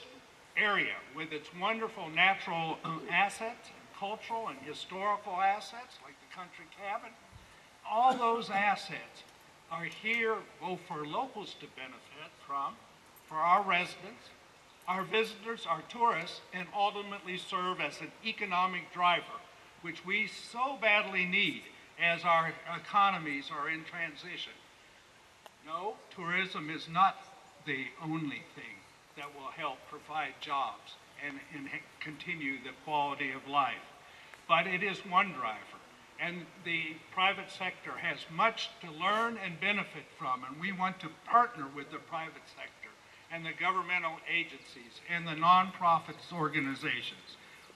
area, with its wonderful natural assets, cultural and historical assets, like the country cabin, all those assets are here both for locals to benefit from, for our residents, our visitors, our tourists, and ultimately serve as an economic driver, which we so badly need as our economies are in transition. No, tourism is not the only thing that will help provide jobs and continue the quality of life. But it is one driver, and the private sector has much to learn and benefit from, and we want to partner with the private sector and the governmental agencies and the nonprofits organizations,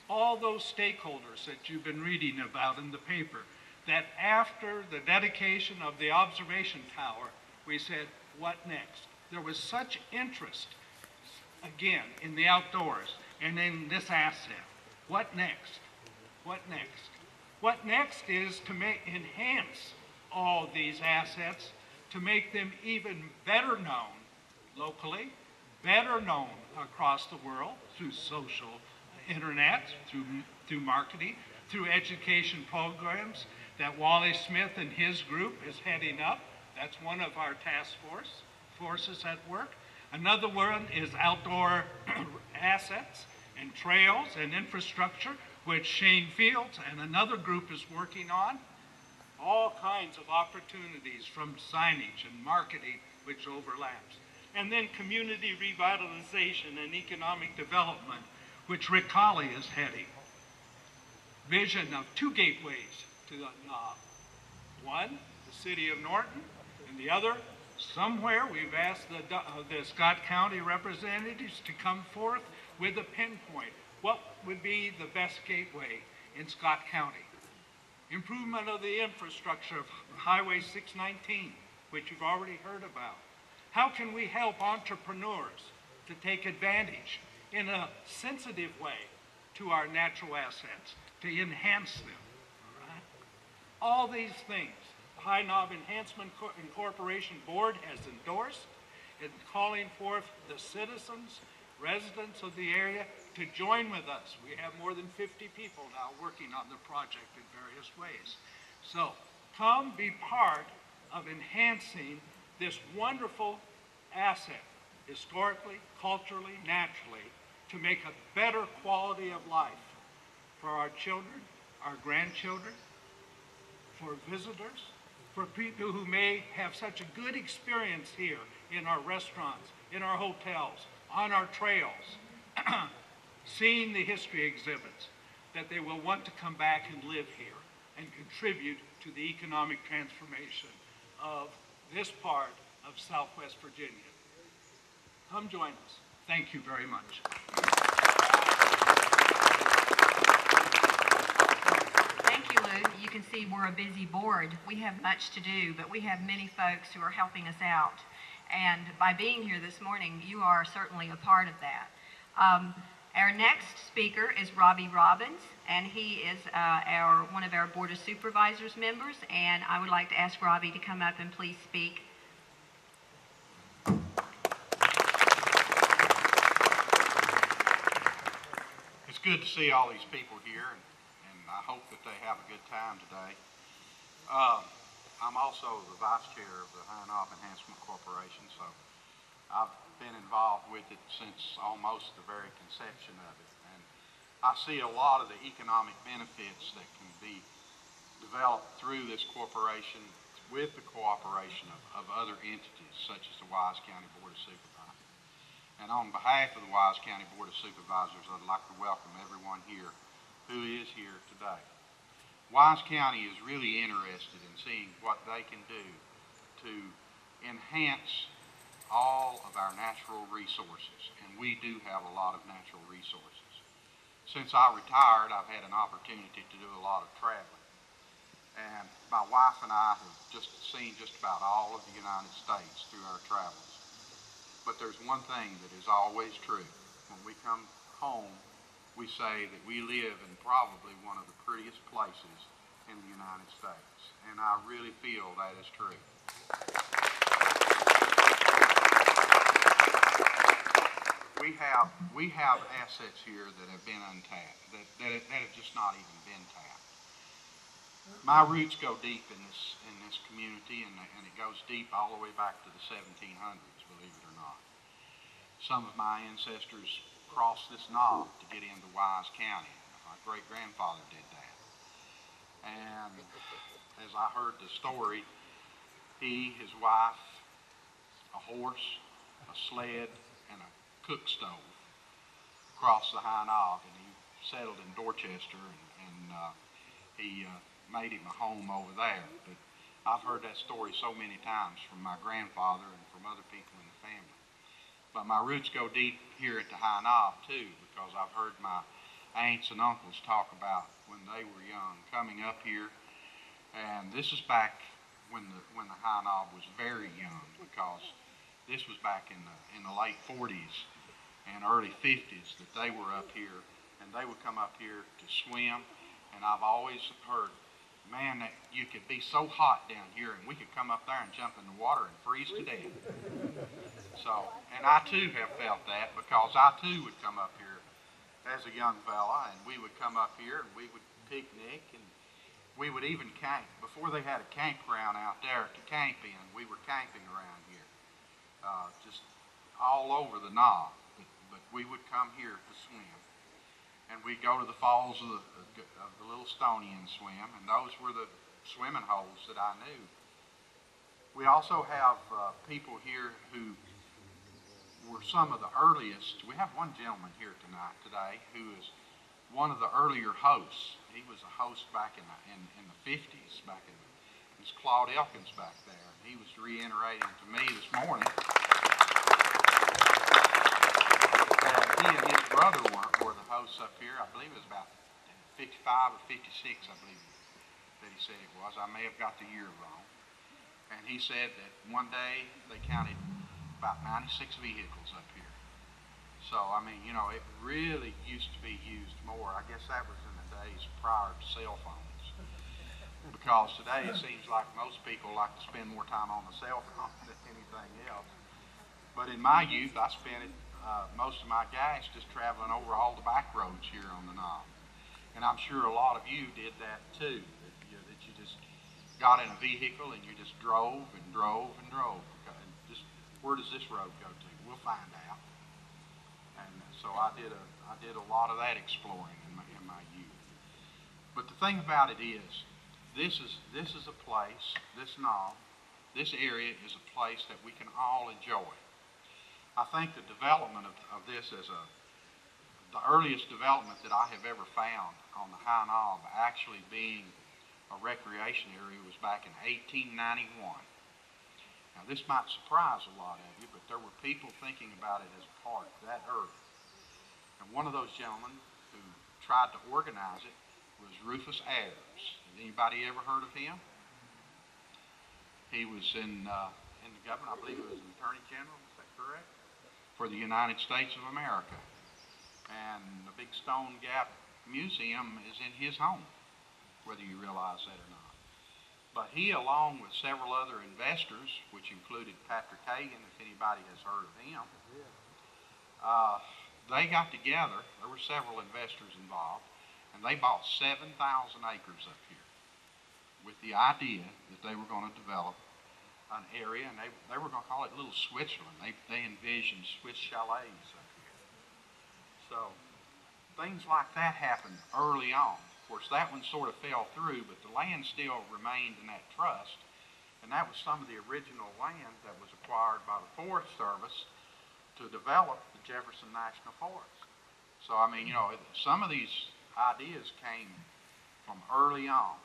all those stakeholders that you've been reading about in the paper, that after the dedication of the observation tower, we said, what next? There was such interest, again, in the outdoors and in this asset. What next? What next? What next is to enhance all these assets, to make them even better known locally, better known across the world through social internet, through marketing, through education programs that Wally Smith and his group is heading up. That's one of our task forces at work. Another one is outdoor assets and trails and infrastructure, which Shane Fields and another group is working on. All kinds of opportunities from signage and marketing, which overlaps. And then community revitalization and economic development, which Rick Colley is heading. Vision of two gateways to the knob. One, the city of Norton, and the other, somewhere we've asked the Scott County representatives to come forth with a pinpoint. What would be the best gateway in Scott County? Improvement of the infrastructure of Highway 619, which you've already heard about. How can we help entrepreneurs to take advantage in a sensitive way to our natural assets, to enhance them? All these things, the High Knob Enhancement Corporation Board has endorsed in calling forth the citizens, residents of the area to join with us. We have more than 50 people now working on the project in various ways. So come be part of enhancing this wonderful asset, historically, culturally, naturally, to make a better quality of life for our children, our grandchildren, for visitors, for people who may have such a good experience here in our restaurants, in our hotels, on our trails, seeing the history exhibits, that they will want to come back and live here and contribute to the economic transformation of this part of Southwest Virginia. come join us. Thank you very much. Thank you, Lou. You can see we're a busy board. We have much to do, but we have many folks who are helping us out. And by being here this morning, you are certainly a part of that. Our next speaker is Robbie Robbins, and he is one of our Board of Supervisors members, and I would like to ask Robbie to come up and please speak. It's good to see all these people here, and I hope that they have a good time today. I'm also the vice chair of the High Knob Enhancement Corporation, so I've been involved with it since almost the very conception of it. And I see a lot of the economic benefits that can be developed through this corporation with the cooperation of other entities, such as the Wise County Board of Supervisors. And on behalf of the Wise County Board of Supervisors, I'd like to welcome everyone here who is here today. Wise County is really interested in seeing what they can do to enhance all of our natural resources, and we do have a lot of natural resources. Since I retired, I've had an opportunity to do a lot of traveling, and my wife and I have just seen just about all of the United States through our travels. But there's one thing that is always true. When we come home, we say that we live in probably one of the prettiest places in the United States, and I really feel that is true. We have assets here that have been untapped, that have just not even been tapped. My roots go deep in this community, and it goes deep all the way back to the 1700s, believe it or not. Some of my ancestors crossed this knob to get into Wise County. My great-grandfather did that. And as I heard the story, he, his wife, a horse, a sled, and a cook stove crossed the High Knob, and he settled in Dorchester, and he made him a home over there. But I've heard that story so many times from my grandfather and from other people in the family. But my roots go deep here at the High Knob too, because I've heard my aunts and uncles talk about when they were young coming up here, and this is back when the High Knob was very young, because this was back in the late 40s and early 50s that they were up here, and they would come up here to swim. And I've always heard, man, that you could be so hot down here, and we could come up there and jump in the water and freeze to death. So, and I too have felt that, because I too would come up here as a young fella, and we would come up here and we would picnic, and we would even camp. Before they had a campground out there to camp in, we were camping around here, just all over the knob. But we would come here to swim, and we'd go to the falls of the Little Stony and swim, and those were the swimming holes that I knew. We also have people here who were some of the earliest. We have one gentleman here today who is one of the earlier hosts. He was a host back in the 50s, it was Claude Elkins back there. He was reiterating to me this morning that he and his brother were the hosts up here. I believe it was about 55 or 56, I believe that he said it was. I may have got the year wrong. And he said that one day they counted about 96 vehicles up here. So, I mean, you know, it really used to be used more. I guess that was in the days prior to cell phones. Because today it seems like most people like to spend more time on the cell phone than anything else. But in my youth, I spent most of my gas just traveling over all the back roads here on the knob. And I'm sure a lot of you did that too, that you just got in a vehicle and you just drove and drove and drove. And just, where does this road go to? We'll find out. And so I did a lot of that exploring in my youth. But the thing about it is, this is a place, this knob, this area is a place that we can all enjoy. I think the development of this the earliest development that I have ever found on the High Knob actually being a recreation area was back in 1891. Now, this might surprise a lot of you, but there were people thinking about it as a park that early. And one of those gentlemen who tried to organize it was Rufus Ayers. Has anybody ever heard of him? He was in the government, I believe he was an attorney general, is that correct? For the United States of America. And the Big Stone Gap Museum is in his home, whether you realize that or not. But he, along with several other investors, which included Patrick Hagan, if anybody has heard of him, they got together. There were several investors involved, and they bought 7,000 acres up here with the idea that they were going to develop an area, and they were going to call it Little Switzerland. They envisioned Swiss chalets up here. So things like that happened early on. Of course, that one sort of fell through, but the land still remained in that trust, and that was some of the original land that was acquired by the Forest Service to develop the Jefferson National Forest. So, I mean, you know, some of these ideas came from early on.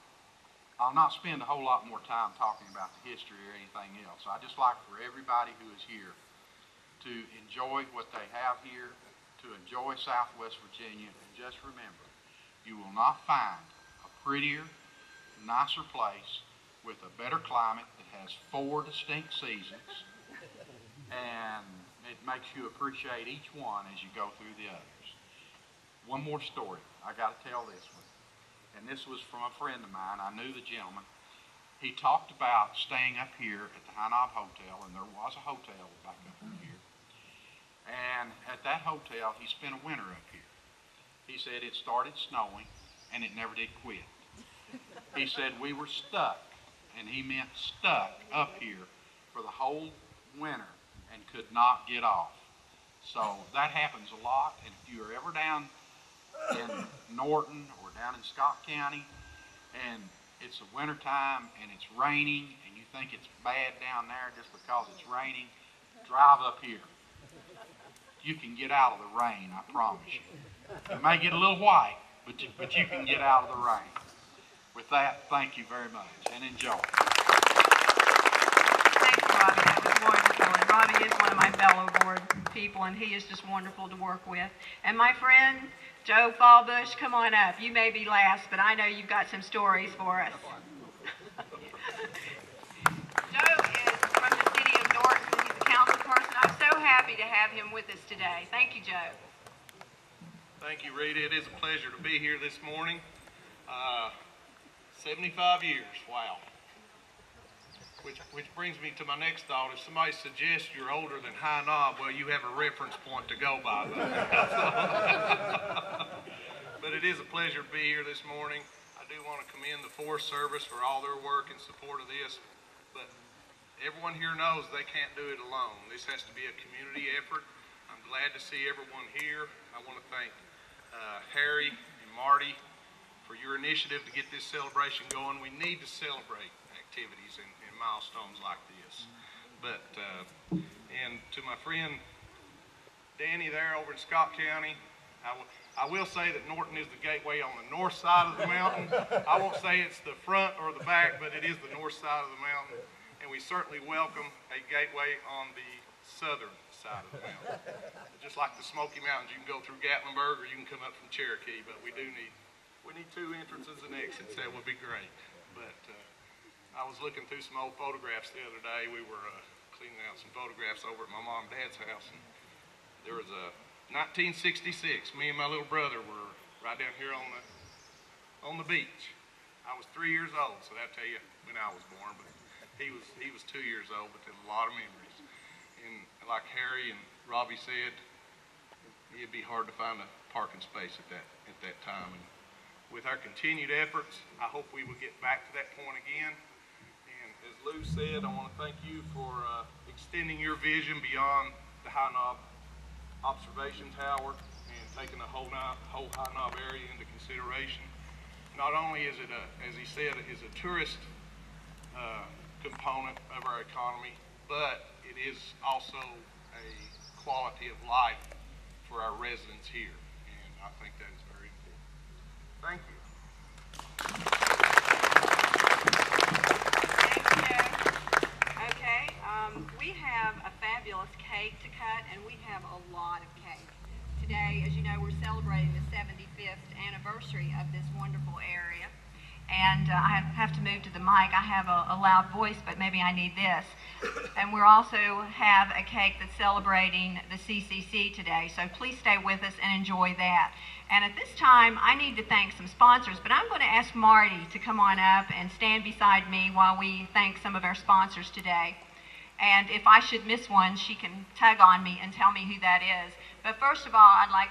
I'll not spend a whole lot more time talking about the history or anything else. I just like for everybody who is here to enjoy what they have here, to enjoy Southwest Virginia, and just remember, you will not find a prettier, nicer place with a better climate that has 4 distinct seasons, and it makes you appreciate each one as you go through the others. One more story. I got to tell this one. And this was from a friend of mine. I knew the gentleman. He talked about staying up here at the High Knob Hotel, and there was a hotel back up here. And at that hotel, he spent a winter up here. He said it started snowing, and it never did quit. He said we were stuck, and he meant stuck up here for the whole winter and could not get off. So that happens a lot, and if you're ever down in Norton or down in Scott County, and it's the winter time and it's raining, and you think it's bad down there just because it's raining, drive up here. You can get out of the rain, I promise you. You may get a little white, but you can get out of the rain. With that, thank you very much, and enjoy. Thank you, Robbie. That was wonderful. And Robbie is one of my fellow board people, and he is just wonderful to work with. And my friend, Joe Fallbush, come on up. You may be last, but I know you've got some stories for us. Joe is from the city of Norton. He's a council person. I'm so happy to have him with us today. Thank you, Joe. Thank you, Rita. It is a pleasure to be here this morning. 75 years, wow. Which brings me to my next thought. If somebody suggests you're older than High Knob, well, you have a reference point to go by there. But it is a pleasure to be here this morning. I do want to commend the Forest Service for all their work in support of this. But everyone here knows they can't do it alone. This has to be a community effort. I'm glad to see everyone here. I want to thank Harry and Marty for your initiative to get this celebration going. We need to celebrate activities and milestones like this. But, and to my friend Danny there over in Scott County, I will say that Norton is the gateway on the north side of the mountain. I won't say it's the front or the back, but it is the north side of the mountain. And we certainly welcome a gateway on the southern side of the mountain. Just like the Smoky Mountains, you can go through Gatlinburg or you can come up from Cherokee, but we need 2 entrances and exits. That would be great. But I was looking through some old photographs the other day. We were cleaning out some photographs over at my mom and dad's house, and there was a 1966. Me and my little brother were right down here on the beach. I was 3 years old, so that'll tell you when I was born. But he was 2 years old, but there's a lot of memories. And like Harry and Robbie said, it'd be hard to find a parking space at that time. And with our continued efforts, I hope we will get back to that point again. And as Lou said, I want to thank you for extending your vision beyond the High Knob observation tower and taking the whole High Knob area into consideration. Not only is it, as he said, is a tourist component of our economy, but it is also a quality of life for our residents here. And I think that is very important. Thank you. Thank you. Okay. fabulous cake to cut, and we have a lot of cake. Today, as you know, we're celebrating the 75th anniversary of this wonderful area. And I have to move to the mic. I have a loud voice, but maybe I need this. And we also have a cake that's celebrating the CCC today, so please stay with us and enjoy that. And at this time, I need to thank some sponsors, but I'm going to ask Marty to come on up and stand beside me while we thank some of our sponsors today. And if I should miss one, she can tug on me and tell me who that is. But first of all, I'd like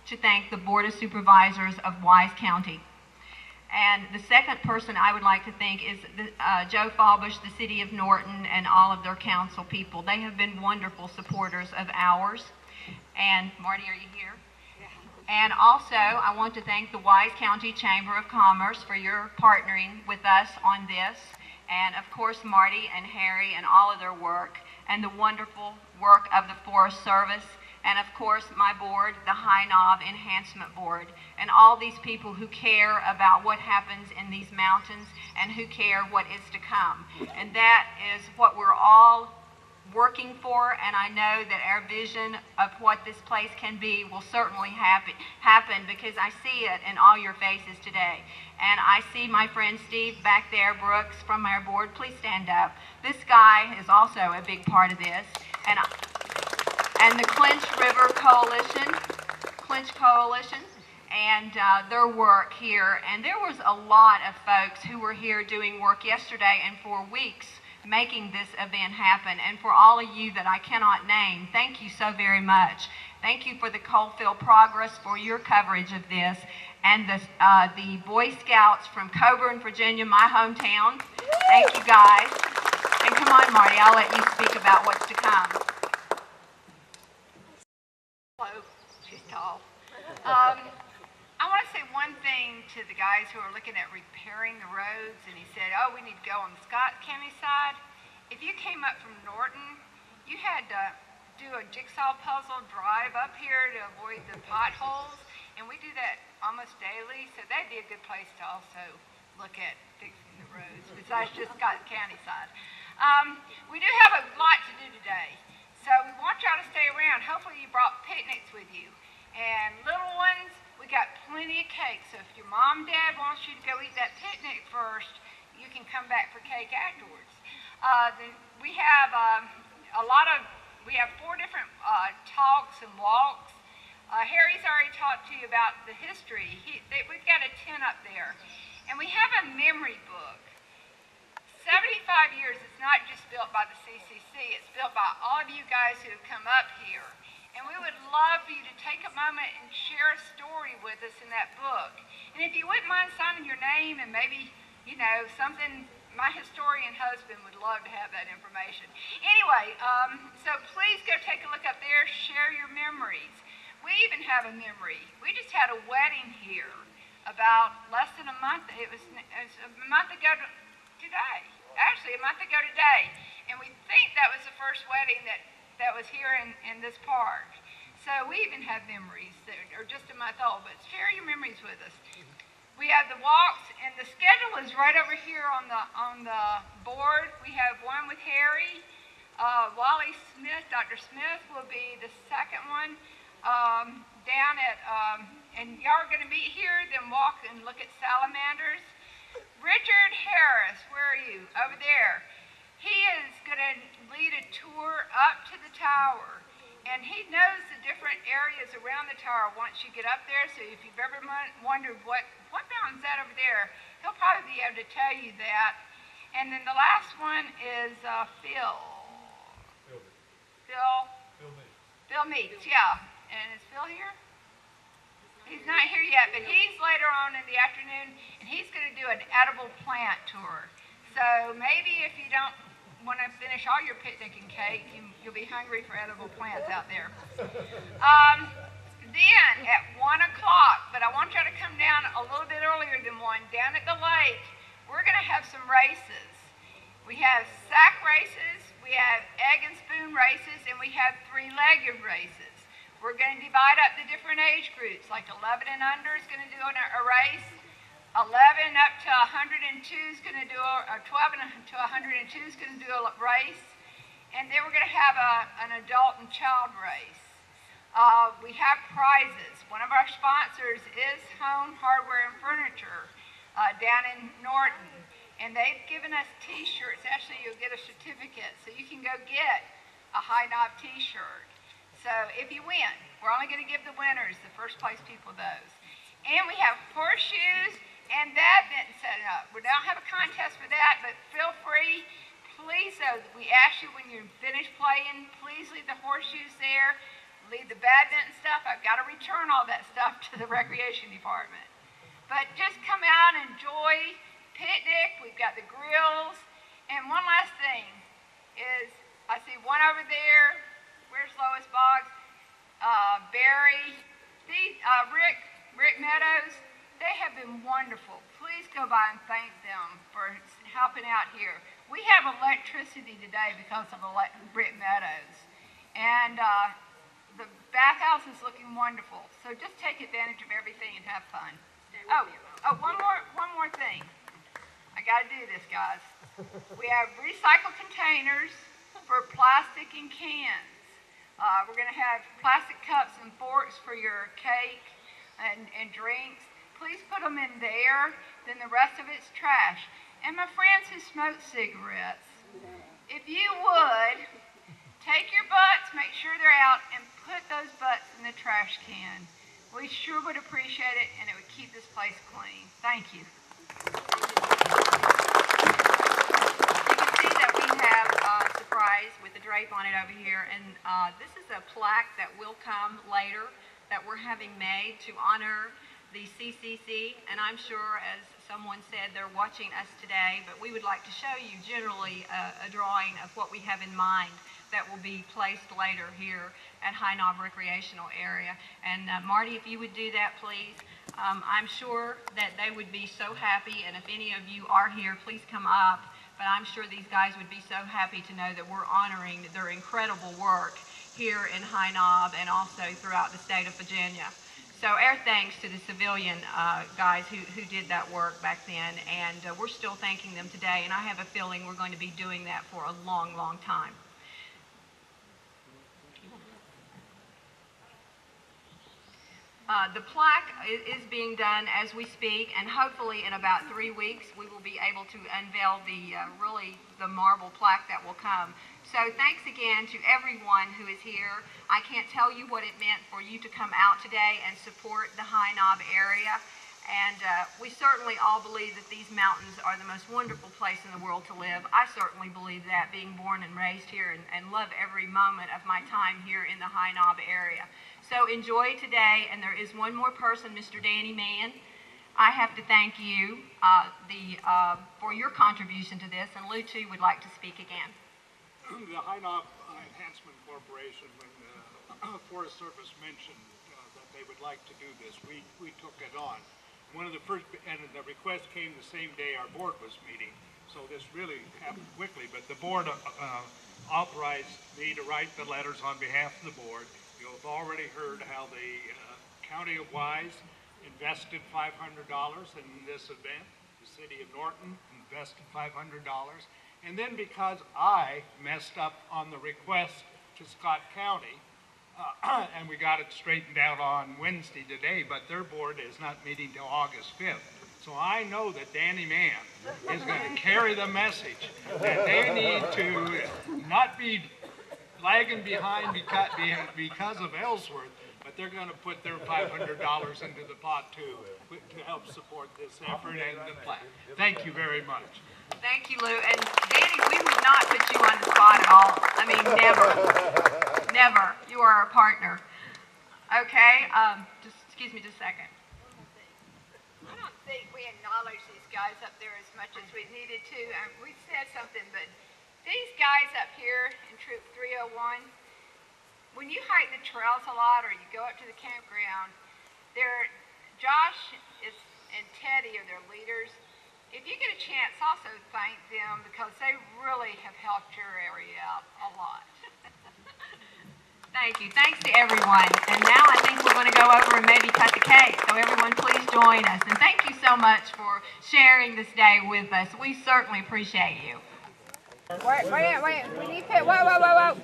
to thank the Board of Supervisors of Wise County. And the second person I would like to thank is Joe Fallbush, the City of Norton, and all of their council people. They have been wonderful supporters of ours. And Marty, are you here? Yeah. And also, I want to thank the Wise County Chamber of Commerce for your partnering with us on this. And of course, Marty and Harry and all of their work, and the wonderful work of the Forest Service. And of course, my board, the High Knob Enhancement Board, and all these people who care about what happens in these mountains and who care what is to come. And that is what we're all working for, and I know that our vision of what this place can be will certainly happen because I see it in all your faces today. And I see my friend Steve back there, Brooks, from our board. Please stand up. This guy is also a big part of this. And the Clinch River Coalition, and their work here. And there was a lot of folks who were here doing work yesterday and for weeks making this event happen. And for all of you that I cannot name, thank you so very much. Thank you for the Coalfield Progress for your coverage of this. And the Boy Scouts from Coburn, Virginia, my hometown. Thank you guys. And come on, Marty, I'll let you speak about what's to come. Hello, she's tall. I want to say one thing to the guys who are looking at repairing the roads, and he said, oh, we need to go on the Scott County side. If you came up from Norton, you had to do a jigsaw puzzle drive up here to avoid the potholes, and we do that almost daily, so that'd be a good place to also look at fixing the roads, besides just Scott County side. We do have a lot to do today. So we want y'all to stay around. Hopefully you brought picnics with you. And little ones, we got plenty of cake. So if your mom, dad wants you to go eat that picnic first, you can come back for cake afterwards. We have we have 4 different talks and walks. Harry's already talked to you about the history. We've got a tent up there. And we have a memory book. 75 years, it's not just built by the CCC, it's built by all of you guys who have come up here. And we would love for you to take a moment and share a story with us in that book. And if you wouldn't mind signing your name and maybe, you know, something, my historian husband would love to have that information. Anyway, so please go take a look up there, share your memories. We even have a memory. We just had a wedding here about less than a month, it was a month ago today. Actually, a month ago today. And we think that was the first wedding that was here in this park. So we even have memories that are just a month old, but share your memories with us. We have the walks, and the schedule is right over here on the board. We have one with Harry. Wally Smith, Dr. Smith will be the second one down at, and y'all are going to meet here, then walk and look at salamanders. Richard Harris, where are you? Over there. He is going to lead a tour up to the tower, and he knows the different areas around the tower once you get up there, so if you've ever wondered what mountain's that over there, he'll probably be able to tell you that. And then the last one is Phil Meeks, yeah. And is Phil here? He's not here yet, but he's later on in the afternoon, and he's going to do an edible plant tour. So maybe if you don't want to finish all your picnicking cake, you'll be hungry for edible plants out there. Then at 1 o'clock, but I want you to come down a little bit earlier than 1, down at the lake, we're going to have some races. We have sack races, we have egg and spoon races, and we have 3-legged races. We're going to divide up the different age groups, like 11 and under is going to do a race, 11 up to 102 is going to do 12 to 102 is going to do a race, And then we're going to have an adult and child race. We have prizes. One of our sponsors is Home Hardware and Furniture down in Norton. And they've given us t-shirts. Actually, you'll get a certificate so you can go get a High Knob t-shirt. So if you win, we're only going to give the winners, the first place people, those. And we have horseshoes and badminton set up. We don't have a contest for that, but feel free. Please, though, we ask you when you finish playing, please leave the horseshoes there. Leave the badminton stuff. I've got to return all that stuff to the recreation department. But just come out and enjoy. Picnic. We've got the grills. And one last thing is, I see one over there. Where's Lois Boggs? Barry. These, Rick Meadows. They have been wonderful. Please go by and thank them for helping out here. We have electricity today because of Rick Meadows. And the bathhouse is looking wonderful. So just take advantage of everything and have fun. One more thing. I got to do this, guys. We have recycled containers for plastic and cans. We're going to have plastic cups and forks for your cake and drinks. Please put them in there, then the rest of it's trash. And my friends who smoke cigarettes, if you would, take your butts, make sure they're out, and put those butts in the trash can. We sure would appreciate it, and it would keep this place clean. Thank you. You can see that we have a surprise with the drape on it over here, and this is a plaque that will come later that we're having made to honor the CCC, and I'm sure, as someone said, they're watching us today, but we would like to show you generally a drawing of what we have in mind that will be placed later here at High Knob Recreational Area. And Marty, if you would do that, please. I'm sure that they would be so happy, and if any of you are here, please come up. But I'm sure these guys would be so happy to know that we're honoring their incredible work here in High Knob and also throughout the state of Virginia. So our thanks to the civilian guys who did that work back then, and we're still thanking them today, and I have a feeling we're going to be doing that for a long, long time. The plaque is being done as we speak, and hopefully in about 3 weeks we will be able to unveil the marble plaque that will come. So thanks again to everyone who is here. I can't tell you what it meant for you to come out today and support the High Knob area. And we certainly all believe that these mountains are the most wonderful place in the world to live. I certainly believe that, being born and raised here, and love every moment of my time here in the High Knob area. So enjoy today, and there is one more person, Mr. Danny Mann. I have to thank you for your contribution to this, and Lou too would like to speak again. The High Knob Enhancement Corporation, when the Forest Service mentioned that they would like to do this, we took it on. One of the first, and the request came the same day our board was meeting, so this really happened quickly, but the board authorized me to write the letters on behalf of the board. You've already heard how the County of Wise invested $500 in this event. The City of Norton invested $500. And then because I messed up on the request to Scott County, and we got it straightened out on Wednesday today, but their board is not meeting till August 5th. So I know that Danny Mann is going to carry the message that they need to not be lagging behind because of Ellsworth, but they're going to put their $500 into the pot too to help support this effort and the plaque. Thank you very much. Thank you, Lou. And Danny, we would not put you on the spot at all. I mean, never. Never. You are our partner. Okay, just excuse me just a second. I don't think we acknowledge these guys up there as much as we needed to. We said something, but these guys up here in Troop 301, when you hike the trails a lot or you go up to the campground, Josh and Teddy are their leaders. If you get a chance, also thank them because they really have helped your area out a lot. Thank you. Thanks to everyone. And now I think we're going to go over and maybe cut the cake. So everyone, please join us. And thank you so much for sharing this day with us. We certainly appreciate you. Wait. We need to. Whoa.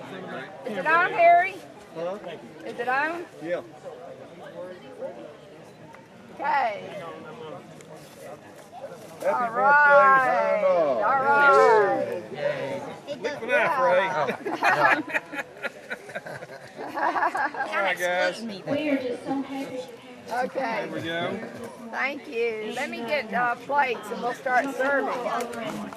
Is it on, Harry? Huh? Is it on? Yeah. Okay. Happy right. birthday, All right. Look for that, Ray. All right, guys. We are just so happy. Okay. There we go. Thank you. Let me get plates and we'll start serving.